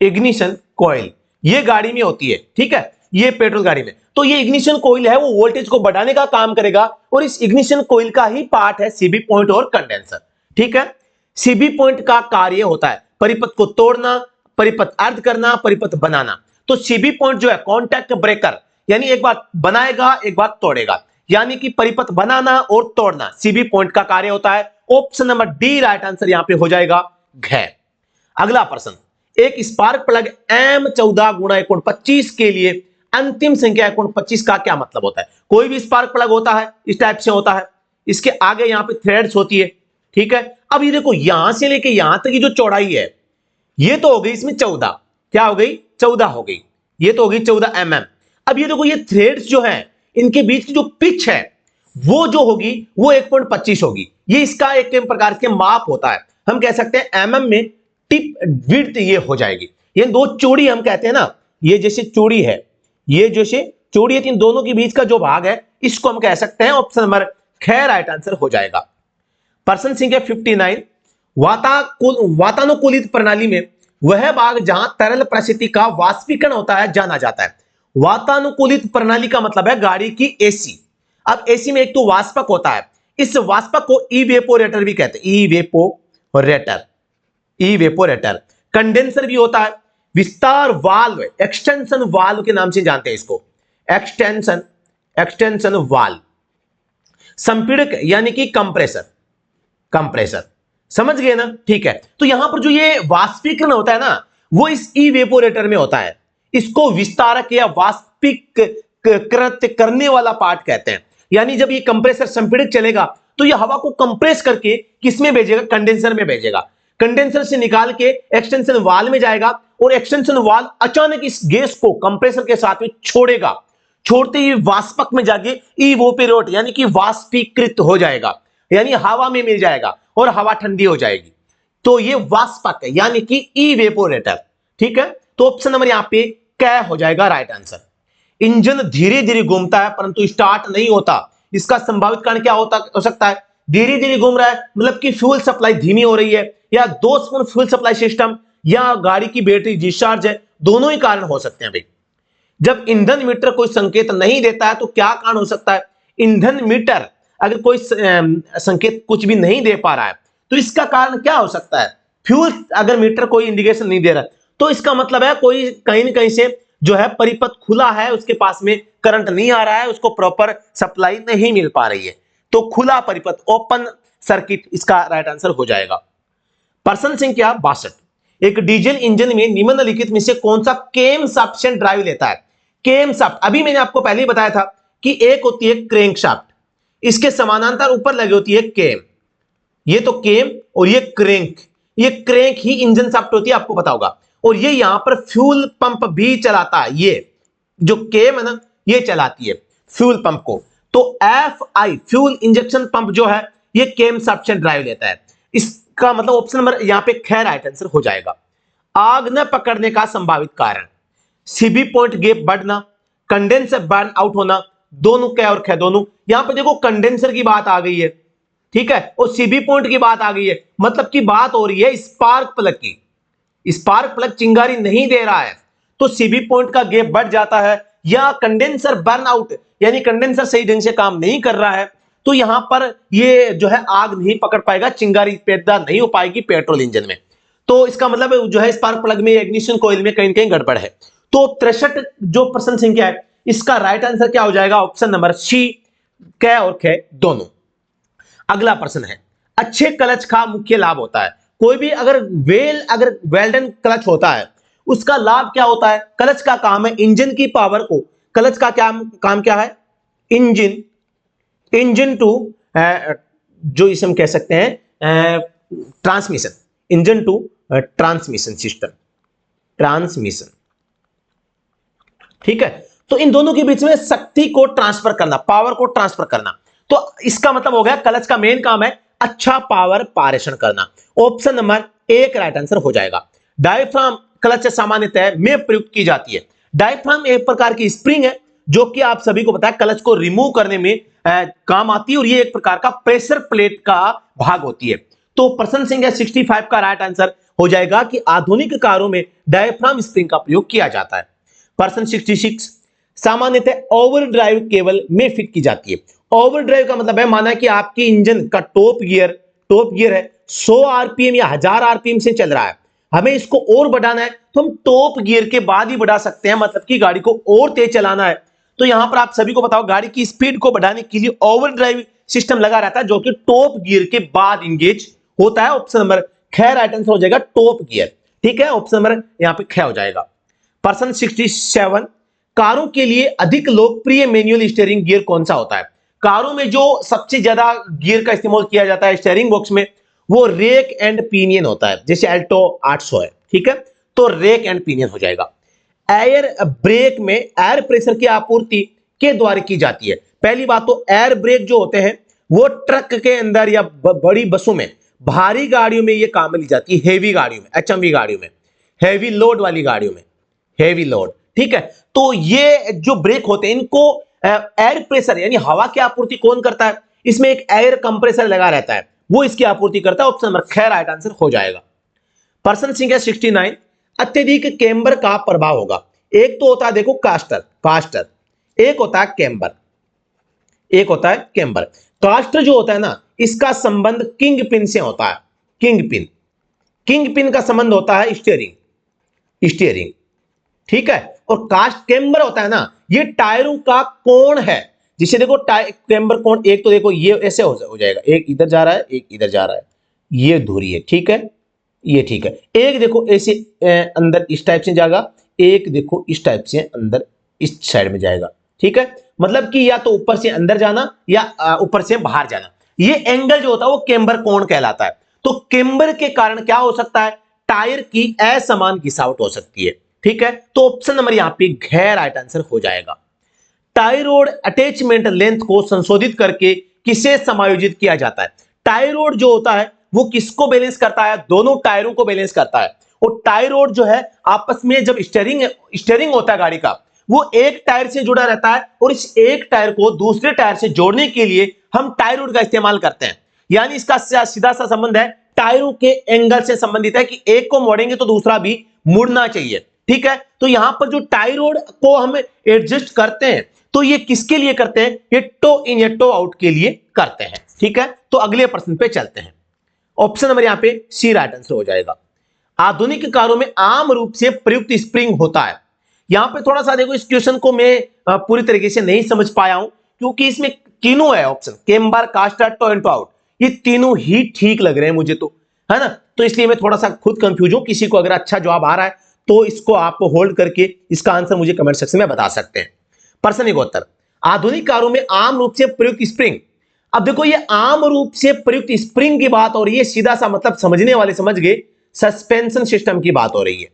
इग्निशन कॉइल ये गाड़ी में होती है, ठीक है, ये पेट्रोल गाड़ी में। तो ये इग्निशन कॉइल है, वो वोल्टेज को बढ़ाने का काम करेगा, और इस इग्निशन कॉइल का ही पार्ट है सीबी पॉइंट और कंडेंसर, ठीक है। सीबी पॉइंट का कार्य होता है परिपथ को तोड़ना, परिपथ अर्ध करना, परिपथ बनाना। तो सीबी पॉइंट जो है कॉन्टैक्ट ब्रेकर, यानी एक बार बनाएगा एक बार तोड़ेगा, यानी कि परिपथ बनाना और तोड़ना सीबी पॉइंट का कार्य होता है। Option number D right answer यहां पे हो जाएगा घ। अगला प्रश्न, एक स्पार्क प्लग M14 गुणा 25 के लिए अंतिम संख्या 25 का क्या मतलब होता है। कोई भी स्पार्क प्लग होता है इस टाइप से होता है, इसके आगे यहां पे थ्रेड्स होती है, ठीक है। अब ये देखो यहां से लेके यहां तक की जो चौड़ाई है, ये तो हो गई इसमें 14, क्या हो गई 14 हो गई, ये तो हो गई 14 mm। अब ये देखो ये थ्रेड्स जो है इनके बीच की जो पिच है वो जो होगी वो 1.25 होगी, ये इसका एक प्रकार के माप होता है, हम कह सकते हैं mm में टिप विड्थ ये हो जाएगी। ये दो चौड़ी हम कहते हैं ना, ये जैसे चौड़ी है, ये जैसे चौड़ी है, इन दोनों के बीच का जो भाग है इसको हम कह सकते हैं, ऑप्शन नंबर ख राइट आंसर हो जाएगा। प्रश्न संख्या 59, वातानुकूलित प्रणाली में वह भाग जहां तरल परिस्थिति का वाष्पीकरण होता है जाना जाता है। वातानुकूलित प्रणाली का मतलब है गाड़ी की एसी। अब एसी में एक तो वाष्पक होता है, इस वाष्पक को इवेपोरेटर भी कहते हैं, इवेपोरेटर। कंडेंसर भी होता है, विस्तार वाल्व एक्सटेंशन वाल्व के नाम से जानते हैं इसको, एक्सटेंशन वाल्व। संपीड़क यानी कि कंप्रेसर, समझ गए ना, ठीक है। तो यहां पर जो ये वाष्पीकरण होता है ना, वो इस इवेपोरेटर में होता है, इसको विस्तारक या वाष्पीकृत करने वाला पार्ट कहते हैं। यानी जब ये कंप्रेसर संपीड़क चलेगा तो ये हवा को कंप्रेस करके किसमें भेजेगा, कंडेंसर में भेजेगा, कंडेंसर से निकाल के एक्सटेंशन वाल में जाएगा, और एक्सटेंशन वाल अचानक इस गैस को कंप्रेसर के साथ में छोड़ेगा, छोड़ते ही वाष्पक में जाके इवोपोरेट यानी कि वाष्पीकृत हो जाएगा, यानी हवा में मिल जाएगा और हवा ठंडी हो जाएगी। तो ये वाष्पक है यानी कि इवेपोरेटर, ठीक है, तो ऑप्शन नंबर यहां पे क्या हो जाएगा राइट आंसर। इंजन धीरे धीरे घूमता है परंतु स्टार्ट नहीं होता, इसका संभावित कारण क्या हो सकता है? धीरे धीरे घूम रहा है मतलब कि फ्यूल सप्लाई धीमी हो रही है, या दोषपूर्ण फ्यूल सप्लाई सिस्टम, या गाड़ी की बैटरी डिस्चार्ज है, दोनों ही कारण हो सकते हैं भाई। जब ईंधन मीटर कोई संकेत नहीं देता है तो क्या कारण हो सकता है? ईंधन मीटर अगर कोई संकेत कुछ भी नहीं दे पा रहा है तो इसका कारण क्या हो सकता है? फ्यूल अगर मीटर कोई इंडिकेशन नहीं दे रहा तो इसका मतलब है कोई कहीं ना कहीं से जो है परिपथ खुला है, उसके पास में करंट नहीं आ रहा है, उसको प्रॉपर सप्लाई नहीं मिल पा रही है, तो खुला परिपथ, ओपन सर्किट इसका राइट आंसर हो जाएगा। प्रश्न संख्या 62, एक डीजल इंजन में निम्नलिखित में से कौन सा केम शाफ्ट ड्राइव लेता है? केम शाफ्ट, अभी मैंने आपको पहले ही बताया था कि एक होती है क्रैंक शाफ्ट, इसके समानांतर ऊपर लगी होती है केम, ये तो केम और ये क्रैंक, ये क्रैंक ही इंजन शाफ्ट होती है, आपको पता होगा। और ये यहां पर फ्यूल पंप भी चलाता है, ये जो केम है ना ये चलाती है फ्यूल पंप को। तो FI फ्यूल इंजेक्शन पंप जो है ये केम शाफ्ट ड्राइव लेता है, इसका मतलब ऑप्शन नंबर यहां पे खैर राइट आंसर हो जाएगा। आग न पकड़ने का संभावित कारण? सीबी पॉइंट गैप बढ़ना, कंडेंसर बर्न आउट होना, दोनों कै और खे दोनों। यहां पर देखो कंडेंसर की बात आ गई है, ठीक है, और सीबी पॉइंट की बात आ गई है, मतलब की बात हो रही है स्पार्क प्लग की। स्पार्क प्लग चिंगारी नहीं दे रहा है तो सीबी पॉइंट का गैप बढ़ जाता है, या कंडेंसर बर्न आउट यानी कंडेंसर सही ढंग से काम नहीं कर रहा है तो यहां पर ये जो है आग नहीं पकड़ पाएगा, चिंगारी पैदा नहीं हो पाएगी पेट्रोल इंजन में। तो इसका मतलब जो है स्पार्क प्लग में, इग्निशन कॉइल में कहीं ना कहीं गड़बड़ है। तो 63 जो प्रश्न संख्या है इसका राइट आंसर क्या हो जाएगा? ऑप्शन नंबर सी, कै और खे दोनों। अगला प्रश्न है, अच्छे क्लच का मुख्य लाभ होता है? कोई भी अगर वेल्डन क्लच होता है उसका लाभ क्या होता है? क्लच का काम है इंजन की पावर को, क्लच का काम क्या है? इंजन टू जो इसे हम कह सकते हैं transmission, engine to transmission system, transmission, ठीक है। तो इन दोनों के बीच में शक्ति को ट्रांसफर करना, पावर को ट्रांसफर करना, तो इसका मतलब हो गया क्लच का मेन काम है अच्छा पावर पारेषण करना। ऑप्शन नंबर एक राइट आंसर हो जाएगा। डायफ्राम क्लच सामान्यतः में प्रयुक्त की जाती है। डायफ्राम एक प्रकार की स्प्रिंग है जो कि आप सभी को पता है क्लच को रिमूव करने में काम आती है, और ये एक प्रकार का प्रेशर प्लेट का भाग होती है। तो प्रश्न संख्या 65 का राइट आंसर हो जाएगा कि आधुनिक कारों में डायफ्राम स्प्रिंग का प्रयोग किया जाता है। प्रश्न 66, सामान्यतः ओवरड्राइव केबल में फिट की जाती है। ओवरड्राइव का मतलब है माना कि आपकी इंजन का टॉप गियर है 100 आरपीएम या 1000 आरपीएम से चल रहा है, हमें इसको और बढ़ाना है तो हम टॉप गियर के बाद ही बढ़ा सकते हैं, मतलब कि गाड़ी को और तेज चलाना है तो यहां पर आप सभी को बताओ गाड़ी की स्पीड को बढ़ाने के लिए ओवरड्राइव सिस्टम लगा रहता है जो कि टॉप गियर के बाद इंगेज होता है। ऑप्शन नंबर खैर राइट आंसर हो जाएगा टॉप गियर, ठीक है, ऑप्शन नंबर यहां पे ख हो जाएगा। प्रश्न 67, कारों के लिए अधिक लोकप्रिय मैनुअल स्टीयरिंग गियर कौन सा होता है? कारों में जो सबसे ज्यादा गियर का इस्तेमाल किया जाता है स्टीयरिंग बॉक्स में वो रेक एंड पिनियन होता है, जैसे अल्टो 800 है, ठीक है, तो रेक एंड पिनियन हो जाएगा। एयर ब्रेक में एयर प्रेशर की आपूर्ति के द्वारा की जाती है। पहली बात तो एयर ब्रेक जो होते हैं वो ट्रक के अंदर या बड़ी बसों में, भारी गाड़ियों में ये काम ली जाती है, हेवी गाड़ियों में, एचएमवी गाड़ियों में, हेवी लोड वाली गाड़ियों में, हेवी लोड, ठीक है। तो ये जो ब्रेक होते हैं इनको एयर प्रेशर यानी हवा की आपूर्ति कौन करता है? इसमें एक एयर कंप्रेसर लगा रहता है, वो इसकी आपूर्ति करता है। ऑप्शन नंबर खैर राइट आंसर हो जाएगा। प्रश्न संख्या 69, अत्यधिक कैम्बर का प्रभाव होगा। एक तो होता है देखो कास्टर, एक होता है कैम्बर। कास्टर जो होता है ना इसका संबंध किंग पिन से होता है, किंग पिन का संबंध होता है स्टीयरिंग, ठीक है, और कास्ट कैम्बर होता है ना ये टायरों का कोण है, जिसे देखो कैम्बर कोण, एक तो देखो ये ऐसे हो जाएगा, एक इधर जा रहा है एक इधर जा रहा है, ये धुरी है, ठीक है, ये ठीक है, एक देखो ऐसे अंदर इस टाइप से जाएगा, एक देखो इस टाइप से अंदर इस साइड में जाएगा, ठीक है, मतलब कि या तो ऊपर से अंदर जाना या ऊपर से बाहर जाना, ये एंगल जो होता है वो कैम्बर कोण कहलाता है। तो कैम्बर के कारण क्या हो सकता है? टायर की असमान घिसावट हो सकती है, ठीक है, तो ऑप्शन नंबर यहां पे गैर राइट आंसर हो जाएगा। टाई रोड अटैचमेंट लेंथ को संशोधित करके किसे समायोजित किया जाता है? टाई रोड जो होता है वो किसको बैलेंस करता है? दोनों टायरों को बैलेंस करता है, और टाई रोड जो है आपस में जब स्टीयरिंग होता है गाड़ी का, वो एक टायर से जुड़ा रहता है और इस एक टायर को दूसरे टायर से जोड़ने के लिए हम टाई रोड का इस्तेमाल करते हैं। यानी इसका सीधा सा संबंध है, टायरों के एंगल से संबंधित है कि एक को मोड़ेंगे तो दूसरा भी मुड़ना चाहिए। ठीक है, तो यहां पर जो टाई रोड को हम एडजस्ट करते हैं तो ये किसके लिए करते हैं? ये टो इन या टो आउट के लिए करते हैं। ठीक है, तो अगले प्रश्न पे चलते हैं। ऑप्शन नंबर यहां पे सी राइट आंसर हो जाएगा। आधुनिक कारों में आम रूप से प्रयुक्त स्प्रिंग होता है। यहां पे थोड़ा सा देखो, इस क्वेश्चन को मैं पूरी तरीके से नहीं समझ पाया हूं क्योंकि इसमें तीनों है option, camber, caster, toe in toe out, ये तीनों ही ठीक लग रहे हैं मुझे तो, है ना। तो इसलिए मैं थोड़ा सा खुद कंफ्यूज हूं। किसी को अगर अच्छा जवाब आ रहा है तो इसको आप होल्ड करके इसका आंसर मुझे कमेंट सेक्शन में बता सकते हैं। प्रश्न एक उत्तर, आधुनिक कारों में आम रूप से प्रयुक्त स्प्रिंग। अब देखो, ये आम रूप से प्रयुक्त स्प्रिंग की बात हो रही है, सीधा सा मतलब समझने वाले समझ गए, सस्पेंशन सिस्टम की बात हो रही है।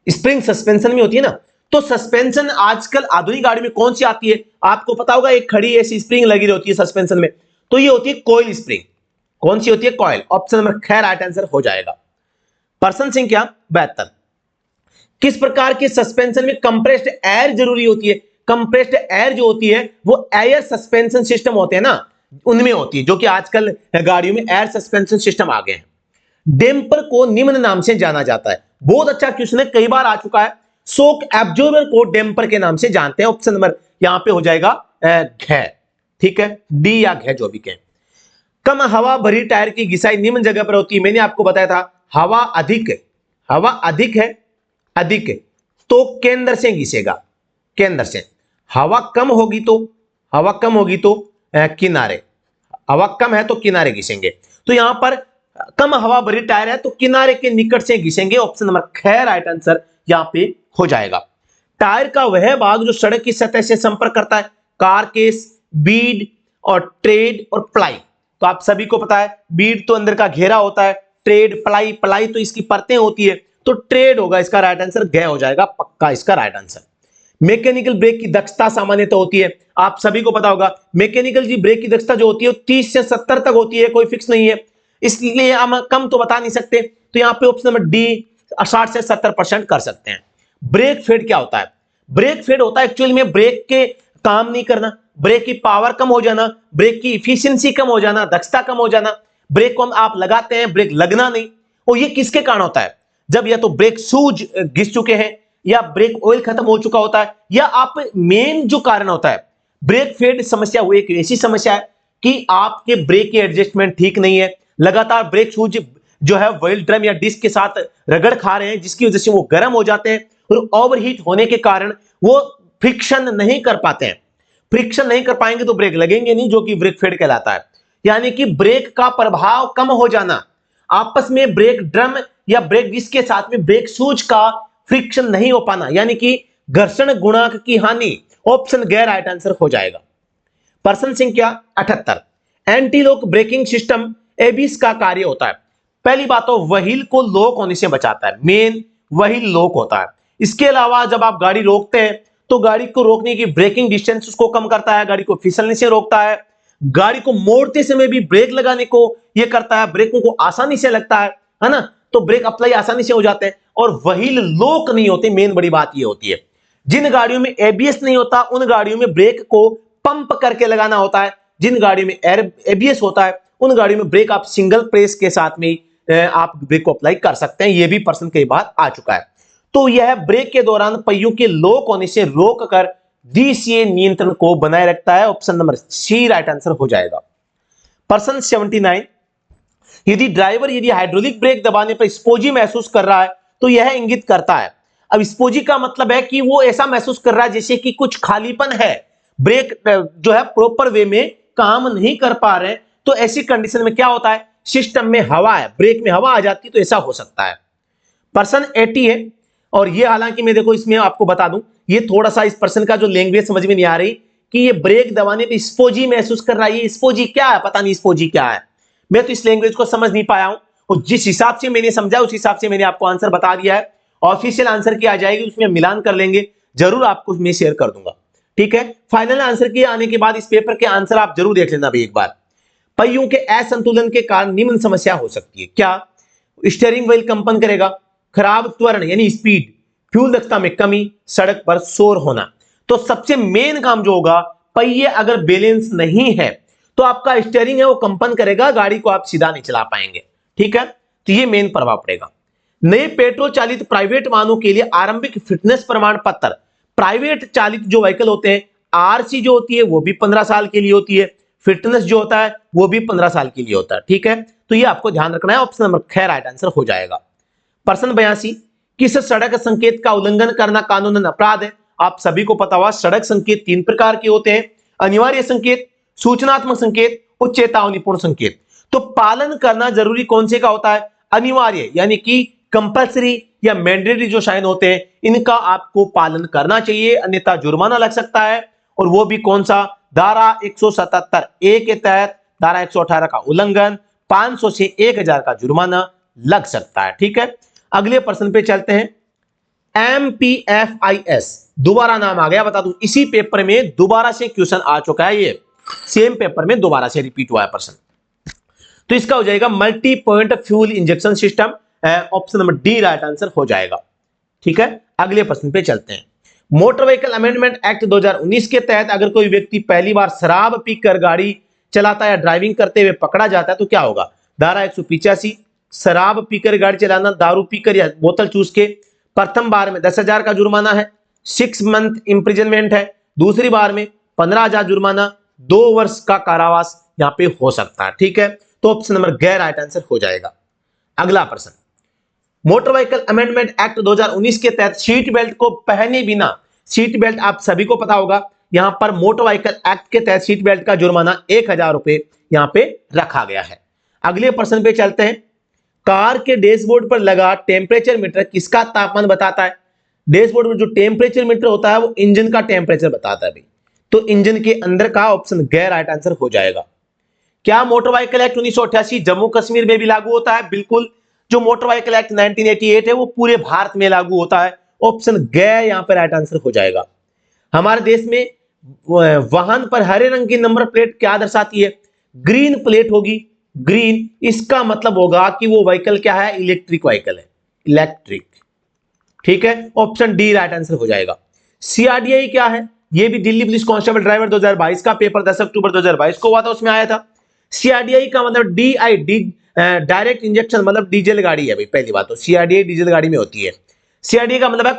स्प्रिंग सस्पेंशन में होती है ना, तो सस्पेंशन आजकल आधुनिक गाड़ी में कौन सी आती है? आपको पता होगा, एक खड़ी ऐसी स्प्रिंग लगी होती है सस्पेंशन में, तो ये होती है कॉइल स्प्रिंग। कौन सी होती है? कॉइल। ऑप्शन नंबर खैर राइट आंसर हो जाएगा। प्रश्न संख्या 72, किस प्रकार के सस्पेंशन में कंप्रेस्ड एयर जरूरी होती है? कंप्रेस्ड एयर जो होती है वो एयर सस्पेंशन सिस्टम होते हैं ना, उनमें होती है, जो कि आजकल गाड़ियों में एयर सस्पेंशन सिस्टम आ गए हैं। डेम्पर को निम्न नाम से जाना जाता है। बहुत अच्छा क्वेश्चन है, कई बार आ चुका है। शॉक एब्जॉर्बर को डेम्पर के नाम से जानते हैं। ऑप्शन नंबर यहां पे हो जाएगा घ। ठीक है, डी या घ जो भी कहें। कम हवा भरी टायर की घिसाई निम्न जगह पर होती है। मैंने आपको बताया था, हवा अधिक है, हवा अधिक है, अधिक है तो केंद्र से घिसेगा, केंद्र से। हवा कम होगी तो, हवा कम होगी तो किनारे, हवा कम है तो किनारे घिसेंगे। तो यहां पर कम हवा भरी टायर है तो किनारे के निकट से घिसेंगे। ऑप्शन नंबर ख राइट आंसर यहां पे हो जाएगा। टायर का वह भाग जो सड़क की सतह से संपर्क करता है, कारकेस, बीड और ट्रेड और प्लाई। तो आप सभी को पता है, बीड तो अंदर का घेरा होता है, ट्रेड प्लाई, प्लाई तो इसकी परतें होती है, तो ट्रेड होगा इसका राइट आंसर, घ हो जाएगा पक्का इसका राइट आंसर। मैकेनिकल ब्रेक की दक्षता सामान्यतः होती है, आप सभी को पता होगा, मैकेनिकल जी ब्रेक की दक्षता जो होती है 30 से 70 तक होती है, कोई फिक्स नहीं है, इसलिए हम कम तो बता नहीं सकते। तो यहां पे ऑप्शन नंबर डी 60 से 70% कर सकते हैं। ब्रेक फेड क्या होता है? ब्रेक फेड होता है एक्चुअली में ब्रेक के काम नहीं करना, ब्रेक की पावर कम हो जाना, ब्रेक की इफिशियंसी कम हो जाना, दक्षता कम हो जाना। ब्रेक को हम आप लगाते हैं, ब्रेक लगना नहीं। और ये किसके कारण होता है? जब या तो ब्रेक शूज घिस चुके हैं, या ब्रेक ऑयल खत्म हो चुका होता है, या आप मेन जो कारण होता है ब्रेक फेड समस्या, वो एक ऐसी समस्या है कि आपके ब्रेक की एडजस्टमेंट ठीक नहीं है, लगातार ब्रेक शूज जो है व्हील ड्रम या डिस्क के साथ रगड़ खा रहे हैं, जिसकी वजह से वो गर्म हो जाते हैं और ओवरहीट होने के कारण वो फ्रिक्शन नहीं कर पाते हैं। फ्रिक्शन नहीं कर पाएंगे तो ब्रेक लगेंगे नहीं, जो कि ब्रेक फेड कहलाता है। यानी कि ब्रेक का प्रभाव कम हो जाना, आपस में ब्रेक ड्रम या ब्रेक डिस्क के साथ में ब्रेक शूज का फ्रिक्शन नहीं हो पाना, यानी कि घर्षण गुणांक की हानि। ऑप्शन गैर राइट आंसर हो जाएगा। प्रश्न संख्या 78, anti lock braking system ABS का कार्य होता है। पहली बात तो व्हील को लॉक होने से बचाता है, मेन व्हील लॉक होता है। इसके अलावा जब आप गाड़ी रोकते हैं तो गाड़ी को रोकने की ब्रेकिंग डिस्टेंस उसको कम करता है, गाड़ी को फिसलने से रोकता है, गाड़ी को मोड़ते समय भी ब्रेक लगाने को यह करता है, ब्रेकों को आसानी से लगता है ना, तो ब्रेक अप्लाई आसानी से हो जाते हैं और व्हील लॉक नहीं होते। मेन बड़ी बात यह होती है, जिन गाड़ियों में एबीएस नहीं होता उन गाड़ियों में ब्रेक को पंप करके लगाना होता है, जिन गाड़ियों में एबीएस होता है उन गाड़ियों में ब्रेक आप सिंगल प्रेस के साथ में आप ब्रेक को अप्लाई कर सकते हैं। यह भी प्रश्न कई बार आ चुका है। तो यह ब्रेक के दौरान पहियों के लॉक होने से रोककर डीसीए नियंत्रण को बनाए रखता है। Option number C right answer हो जाएगा। प्रश्न 79, यदि हाइड्रोलिक ब्रेक दबाने पर स्पोजी महसूस कर रहा है तो यह इंगित करता है। अब स्पोजी का मतलब है कि वो ऐसा महसूस कर रहा है जैसे कि कुछ खालीपन है, ब्रेक जो है प्रॉपर वे में काम नहीं कर पा रहे हैं। तो ऐसी कंडीशन में क्या होता है, सिस्टम में हवा है, ब्रेक में हवा आ जाती है, तो ऐसा हो सकता है। प्रश्न 80 है, और ये हालांकि मैं देखो इसमें आपको बता दूं, ये थोड़ा सा इस प्रश्न का जो लैंग्वेज समझ में नहीं आ रही कि ये ब्रेक दबाने पे स्पोजी महसूस कर रहा है, ये स्पोजी क्या है, पता नहीं स्पोजी क्या है। मैं तो इस लैंग्वेज को समझ नहीं पाया हूं, और जिस हिसाब से मैंने समझा उस हिसाब से मैंने आपको आंसर बता दिया है। ऑफिशियल आंसर की आ जाएगी, उसमें मिलान कर लेंगे, जरूर आपको मैं शेयर कर दूंगा। ठीक है, फाइनल आंसर के आने के बाद इस पेपर के आंसर आप जरूर देख लेना भाई एक बार। पहियों के असंतुलन के कारण निम्न समस्या हो सकती है। क्या? स्टीयरिंग व्हील कंपन करेगा, खराब त्वरण यानी स्पीड, फ्यूल दक्षता में कमी, सड़क पर शोर होना। तो सबसे मेन काम जो होगा, पहिए अगर बैलेंस नहीं है तो आपका स्टीयरिंग है वो कंपन करेगा, गाड़ी को आप सीधा नहीं चला पाएंगे। ठीक है, तो ये मेन प्रभाव पड़ेगा। नए पेट्रोल चालित प्राइवेट वाहनों के लिए आरंभिक फिटनेस प्रमाण पत्र, प्राइवेट चालित जो व्हीकल होते हैं, आरसी जो होती है वो भी 15 साल के लिए होती है, फिटनेस जो होता है वो भी 15 साल के लिए होता है। ठीक है, तो ये आपको ध्यान रखना है। ऑप्शन नंबर ख राइट आंसर हो जाएगा। प्रश्न 82, किस सड़क संकेत का उल्लंघन करना कानूनन अपराध है? आप सभी को पता हुआ सड़क संकेत 3 प्रकार के होते हैं, अनिवार्य संकेत, सूचनात्मक संकेत और चेतावनीपूर्ण संकेत। तो पालन करना जरूरी कौन से का होता है? अनिवार्य यानी कि कंपल्सरी या मैंडेटरी जो साइन होते हैं इनका आपको पालन करना चाहिए, अन्यथा जुर्माना लग सकता है। और वो भी कौन सा? धारा 177 ए के तहत धारा 118 का उल्लंघन, 500 से 1000 का जुर्माना लग सकता है। ठीक है, अगले प्रश्न पे चलते हैं। MPFIS दोबारा नाम आ गया, बता दूं इसी पेपर में दोबारा से क्वेश्चन आ चुका है, ये सेम पेपर में दोबारा से रिपीट हुआ है प्रश्न। तो इसका हो जाएगा multi point fuel injection system, option number D right answer हो जाएगा। ठीक है, अगले प्रश्न पे चलते हैं। मोटर व्हीकल अमेंडमेंट एक्ट 2019 के तहत अगर कोई व्यक्ति पहली बार शराब पीकर गाड़ी चलाता है या ड्राइविंग करते हुए पकड़ा जाता है तो क्या होगा? धारा 185, शराब पीकर गाड़ी चलाना, दारू पीकर या बोतल चूस के, प्रथम बार में 10,000 का जुर्माना है, 6 मंथ इंप्रिजनमेंट है, दूसरी बार में 15,000 जुर्माना, 2 वर्ष का कारावास यहां पे हो सकता है। ठीक है, तो ऑप्शन नंबर ग राइट आंसर हो जाएगा। अगला प्रश्न, मोटर व्हीकल अमेंडमेंट एक्ट 2019 के तहत सीट बेल्ट को पहने बिना, सीट बेल्ट आप सभी को पता होगा, यहां पर मोटर व्हीकल एक्ट के तहत सीट बेल्ट का जुर्माना 1000 रुपए यहां पे रखा गया है। अगले प्रश्न पे चलते हैं। कार के डैशबोर्ड पर लगा टेम्परेचर मीटर किसका तापमान बताता है? डैशबोर्ड में जो टेम्परेचर मीटर होता है वो इंजन का टेम्परेचर बताता है भाई, तो इंजन के अंदर का ऑप्शन ग राइट आंसर हो जाएगा। क्या motor vehicle act 1988 Jammu Kashmir में भी लागू होता है? बिल्कुल, जो मोटर व्हीकल एक्ट 1988 है वो पूरे भारत में लागू होता है, ऑप्शन ग यहां पर राइट आंसर हो जाएगा। हमारे देश में वाहन पर हरे रंग की नंबर प्लेट क्या दर्शाती है? ग्रीन प्लेट होगी, ग्रीन, इसका मतलब होगा कि वो व्हीकल क्या है? इलेक्ट्रिक व्हीकल है, इलेक्ट्रिक। ठीक है, ऑप्शन डी राइट आंसर हो जाएगा। सीआरडीआई क्या है? ये भी दिल्ली पुलिस कांस्टेबल ड्राइवर 2022 का पेपर 10 अक्टूबर 2022 को हुआ था, उसमें आया था। सीआरडीआई का मतलब डीआईडी, डायरेक्ट इंजेक्शन, मतलब डीजल गाड़ी है भाई, पहली बात तो सीआरडीआई डीजल गाड़ी में होती है। सीआरडीआई का मतलब है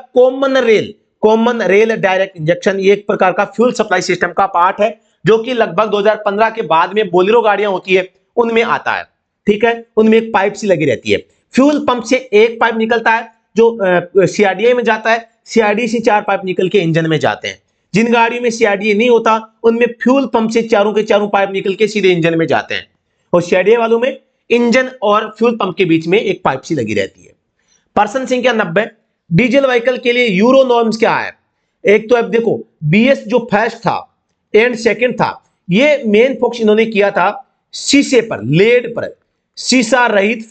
कॉमन रेल डायरेक्ट इंजेक्शन, ये एक प्रकार का फ्यूल सप्लाई सिस्टम का पार्ट है जो कि लगभग 2015 के बाद में बोलेरो गाड़ियां होती है उनमें आता है। ठीक है, उनमें एक पाइप सी लगी रहती है, फ्यूल पंप से एक पाइप निकलता है जो सीआरडीआई में जाता है, सीआरडीआई से 4 पाइप निकल के इंजन में जाते हैं। जिन गाड़ियों में सीआरडीआई नहीं होता उनमें फ्यूल पंप से चारों के चारों पाइप निकल के सीधे इंजन में जाते हैं, और सीआरडीआई वालों में इंजन और फ्यूल पंप के बीच में एक पाइप सी लगी रहती है। प्रश्न संख्या 90, डीजल व्हीकल के लिए यूरो नॉर्म्स क्या है? एक तो अब देखो बीएस जो फर्स्ट था एंड सेकंड था, ये मेन फोकस इन्होंने किया था शीशे पर, लेड पर, शीशा रहित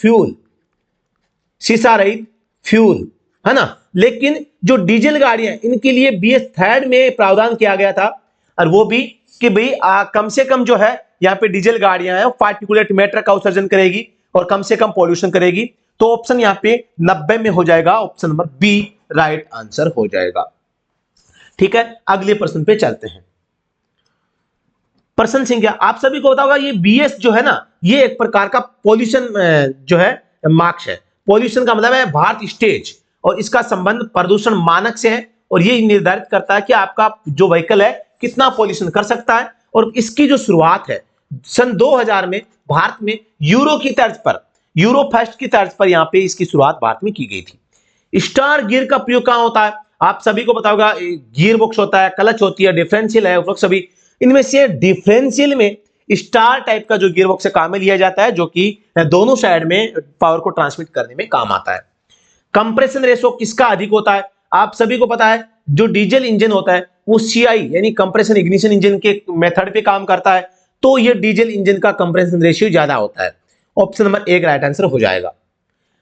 फ्यूल है ना। लेकिन जो डीजल गाड़ियां इनके लिए बीएस थर्ड में प्रावधान किया गया था, और वो भी कि भाई कम से कम जो है यहाँ पे डीजल गाड़ियां हैं पार्टिकुलेट मैटर का उत्सर्जन करेगी और कम से कम पॉल्यूशन करेगी। तो ऑप्शन यहाँ पे 90 में हो जाएगा, option number B right answer हो जाएगा। ठीक है, अगले प्रश्न पे चलते हैं। प्रश्न संख्या, आप सभी को पता होगा ये बीएस जो है ना, ये एक प्रकार का पॉल्यूशन जो है मार्क्स है। पॉल्यूशन का मतलब है भारत स्टेज, और इसका संबंध प्रदूषण मानक से है, और ये निर्धारित करता है कि आपका जो व्हीकल है कितना पॉल्यूशन कर सकता है। और इसकी जो शुरुआत है सन 2000 में भारत में यूरो की तर्ज पर, यूरो फर्स्ट की तर्ज पर यहाँ पे इसकी शुरुआत भारत में की गई थी। स्टार गियर का प्रयोग कहां होता है? आप सभी को पता होगा गियर बॉक्स होता है, क्लच होती है, डिफरेंशियल है, सभी इनमें से डिफरेंशियल में स्टार टाइप का जो गियर बॉक्स काम में लिया जाता है, जो कि दोनों साइड में पावर को ट्रांसमिट करने में काम आता है। कंप्रेशन रेशो किसका अधिक होता है? आप सभी को पता है जो डीजल इंजन होता है वो सीआई यानी कंप्रेशन इग्निशन इंजन के मेथड पे काम करता है, तो ये डीजल इंजन का कंप्रेशन रेशियो ज्यादा होता है। ऑप्शन नंबर 1 राइट आंसर हो जाएगा।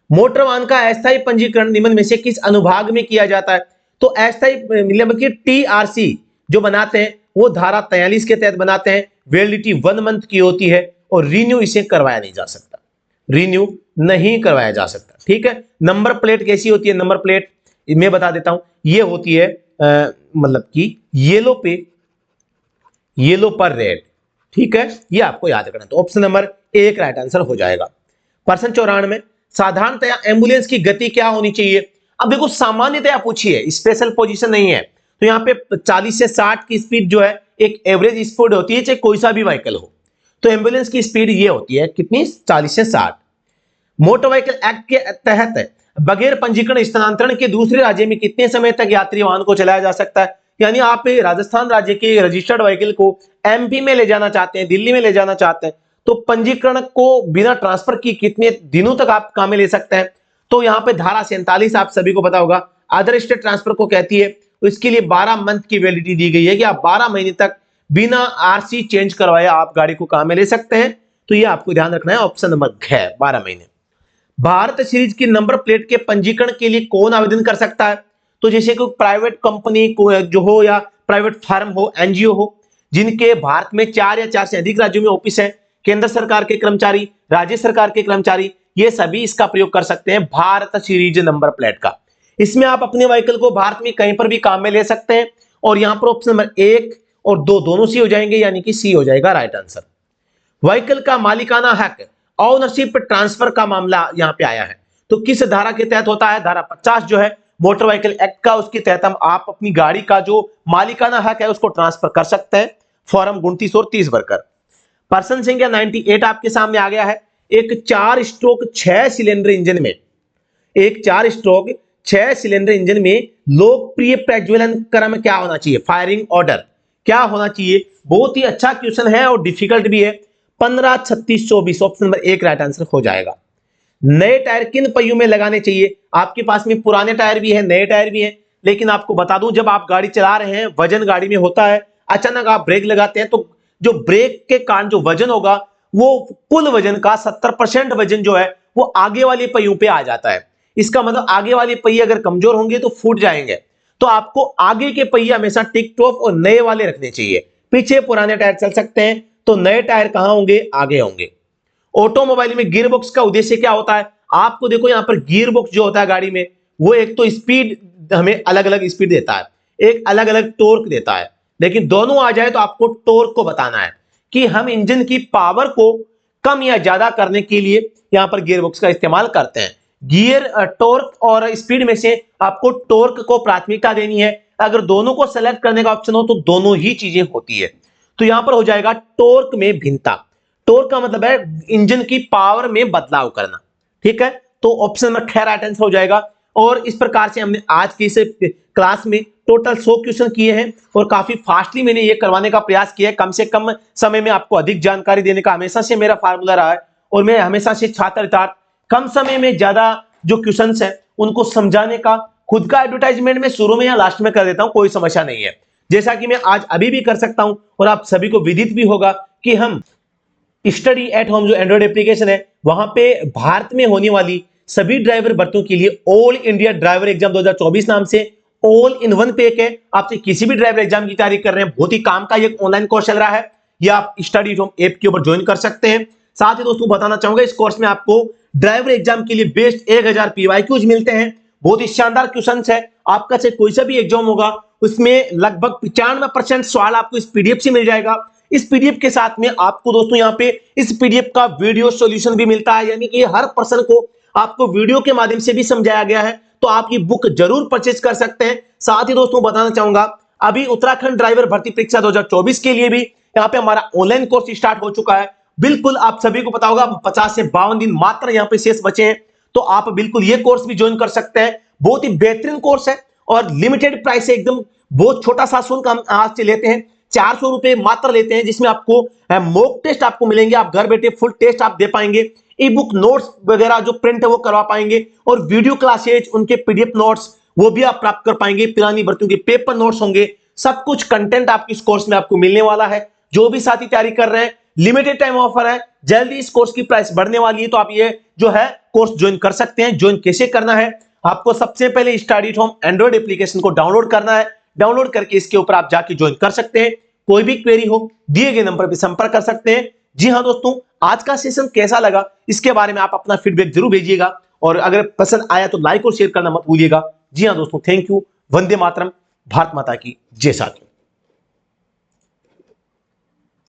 मोटर वाहन का अस्थायी पंजीकरण निम्न में से किस अनुभाग में किया जाता है? तो अस्थायी मतलब कि टीआरसी जो बनाते हैं वो धारा 43 के तहत बनाते हैं, वैलिडिटी 1 मंथ की होती है, और रिन्यू इसे करवाया नहीं जा सकता, रिन्यू नहीं करवाया जा सकता। ठीक है, नंबर प्लेट कैसी होती है? नंबर प्लेट मैं बता देता हूं, ये होती है मतलब कि येलो पर रेड। ठीक है, ये आपको याद रखना। तो ऑप्शन नंबर 1 राइट आंसर हो जाएगा। प्रश्न 94, साधारणतया एम्बुलेंस की गति क्या होनी चाहिए? अब देखो सामान्यतया पूछी है, स्पेशल पोजीशन नहीं है, तो यहाँ पे 40 से 60 की स्पीड जो है एक एवरेज स्पीड होती है, चाहे कोई सा भी व्हीकल हो। तो एम्बुलेंस की स्पीड ये होती है कितनी? 40 से 60। मोटर व्हीकल एक्ट के तहत बगैर पंजीकरण स्थानांतरण के दूसरे राज्य में कितने समय तक यात्री वाहन को चलाया जा सकता है? यानी आप राजस्थान राज्य के रजिस्टर्ड व्हीकल को एमपी में ले जाना चाहते हैं, दिल्ली में ले जाना चाहते हैं, तो पंजीकरण को बिना ट्रांसफर की कितने दिनों तक आप काम में ले सकते हैं? तो यहाँ पे धारा 47 आप सभी को पता होगा, अदर स्टेट ट्रांसफर को कहती है। तो इसके लिए 12 मंथ की वैलिडिटी दी गई है कि आप 12 महीने तक बिना आरसी चेंज करवाए आप गाड़ी को काम में ले सकते हैं। तो ये आपको ध्यान रखना है, ऑप्शन नंबर है 12 महीने। भारत सीरीज की नंबर प्लेट के पंजीकरण के लिए कौन आवेदन कर सकता है? तो जैसे कोई प्राइवेट कंपनी जो हो या प्राइवेट फर्म हो, एनजीओ हो, जिनके भारत में 4 या 4 से अधिक राज्यों में ऑफिस है, केंद्र सरकार के कर्मचारी, राज्य सरकार के कर्मचारी, ये सभी इसका प्रयोग कर सकते हैं भारत सीरीज नंबर प्लेट का। इसमें आप अपने व्हीकल को भारत में कहीं पर भी काम में ले सकते हैं। और यहां पर ऑप्शन नंबर 1 और 2 दोनों सी हो जाएंगे, यानी कि सी हो जाएगा राइट आंसर। व्हीकल का मालिकाना हक ओनरशिप ट्रांसफर का मामला यहां पे आया है, तो किस धारा के तहत होता है? धारा 50 जो है मोटर व्हीकल एक्ट का, उसके तहत हम आप अपनी गाड़ी का जो मालिकाना हक है उसको ट्रांसफर कर सकते हैं, फॉर्म 29 और 30 भरकर। प्रश्न संख्या 98 आपके सामने आ गया है। एक 4 स्ट्रोक 6 सिलेंडर इंजन में, एक 4 स्ट्रोक 6 सिलेंडर इंजन में लोकप्रिय प्रज्वलन क्रम क्या होना चाहिए? फायरिंग ऑर्डर क्या होना चाहिए? बहुत ही अच्छा क्वेश्चन है और डिफिकल्ट भी है। 15, 36, 24 ऑप्शन नंबर 1 राइट आंसर हो जाएगा। नए टायर किन पहियों में लगाने चाहिए? आपके पास में पुराने टायर भी है, नए टायर भी है, लेकिन आपको बता दूं, जब आप गाड़ी चला रहे हैं, वजन गाड़ी में होता है, अचानक आप ब्रेक लगाते हैं, तो जो ब्रेक के कारण जो वजन होगा, वो कुल वजन का 70% वजन जो है वो आगे वाले पहियों पे आ जाता है। इसका मतलब आगे वाले पहिए अगर कमजोर होंगे तो फूट जाएंगे। तो आपको आगे के पहिए हमेशा टिक टॉप और नए वाले रखने चाहिए। पीछे पुराने टायर चल सकते हैं, तो नए टायर कहां होंगे? आगे होंगे। ऑटोमोबाइल में गियर बॉक्स का उद्देश्य क्या होता है? आपको देखो यहां पर गियर बॉक्स जो होता है गाड़ी में, वो एक तो स्पीड हमें अलग अलग स्पीड देता है, एक अलग अलग टॉर्क देता है, लेकिन दोनों आ जाए तो आपको टॉर्क को बताना है कि हम इंजन की पावर को कम या ज्यादा करने के लिए यहां पर गियर बॉक्स का इस्तेमाल करते हैं। गियर टॉर्क और स्पीड में से आपको टॉर्क को प्राथमिकता देनी है। अगर दोनों को सेलेक्ट करने का ऑप्शन हो तो दोनों ही चीजें होती है। तो यहां पर हो जाएगा टॉर्क में भिन्नता। टॉर्क का मतलब है इंजन की पावर में बदलाव करना। ठीक है, तो ऑप्शन नंबर 6 राइट आंसर हो जाएगा। और इस प्रकार से हमने आज की इस क्लास में टोटल 100 क्वेश्चन किए हैं और काफी फास्टली मैंने ये करवाने का प्रयास किया है। कम से कम समय में आपको अधिक जानकारी देने का हमेशा से मेरा फार्मूला रहा है और मैं हमेशा से छात्र कम समय में ज्यादा जो क्वेश्चंस हैं उनको समझाने का खुद का एडवर्टाइजमेंट में शुरू में या लास्ट में कर देता हूं, कोई समस्या नहीं है। जैसा कि मैं आज अभी भी कर सकता हूं और आप सभी को विदित भी होगा कि हम स्टडी एट होम जो एंड्रॉइड एप्लीकेशन है, वहां पे भारत में होने वाली सभी ड्राइवर भर्तियों के लिए ऑल इंडिया ड्राइवर एग्जाम 2024 नाम से ऑल इन वन पैक है। आपसे किसी भी ड्राइवर एग्जाम की तैयारी कर रहे हैं, बहुत ही काम का एक ऑनलाइन कोर्स चल रहा है, या आप स्टडी होम ऐप के ऊपर ज्वाइन कर सकते हैं। साथ ही दोस्तों बताना चाहूंगा, इस कोर्स में आपको ड्राइवर एग्जाम के लिए बेस्ट 1000 पीवाईक्यूज मिलते हैं। बहुत ही शानदार क्वेश्चन है। आपका से कोई सा भी एग्जाम होगा उसमें लगभग 95% सवाल आपको इस पीडीएफ से मिल जाएगा। इस पीडीएफ के साथ में आपको दोस्तों यहाँ पे इस पीडीएफ का वीडियो सॉल्यूशन भी मिलता है, यानी कि हर प्रश्न को आपको वीडियो के माध्यम से भी समझाया गया है। तो आप ये बुक जरूर परचेज कर सकते हैं। साथ ही दोस्तों बताना चाहूंगा, अभी उत्तराखंड ड्राइवर भर्ती परीक्षा 2024 के लिए भी यहाँ पे हमारा ऑनलाइन कोर्स स्टार्ट हो चुका है। बिल्कुल आप सभी को पता होगा 50 से 52 दिन मात्र यहाँ पे शेष बचे हैं, तो आप बिल्कुल ये कोर्स भी ज्वाइन कर सकते हैं। बहुत ही बेहतरीन कोर्स है और लिमिटेड प्राइस है, एकदम बहुत छोटा सा शुल्क हम आज से लेते हैं, 400 रुपए मात्र लेते हैं, जिसमें आपको मॉक टेस्ट आपको मिलेंगे, आप घर बैठे फुल टेस्ट आप दे पाएंगे, ई बुक नोट्स वगैरह जो प्रिंट है वो करवा पाएंगे, और वीडियो क्लासेज उनके पीडीएफ नोट्स वो भी आप प्राप्त कर पाएंगे, पुरानी भर्तियों के पेपर नोट्स होंगे, सब कुछ कंटेंट आपको इस कोर्स में आपको मिलने वाला है। जो भी साथी तैयारी कर रहे हैं, लिमिटेड टाइम ऑफर है, जल्दी इस कोर्स की प्राइस बढ़ने वाली है, तो आप ये जो है कोर्स ज्वाइन कर सकते हैं। ज्वाइन कैसे करना है, आपको सबसे पहले study at home Android application को डाउनलोड करना है। डाउनलोड करके इसके ऊपर आप जाके ज्वाइन कर सकते हैं। कोई भी क्वेरी हो दिए गए नंबर पर संपर्क कर सकते हैं। जी हाँ दोस्तों, आज का सेशन कैसा लगा इसके बारे में आप अपना फीडबैक जरूर भेजिएगा, और अगर पसंद आया तो लाइक और शेयर करना मत भूलिएगा। जी हाँ दोस्तों, थैंक यू। वंदे मातरम। भारत माता की जय। साथियों।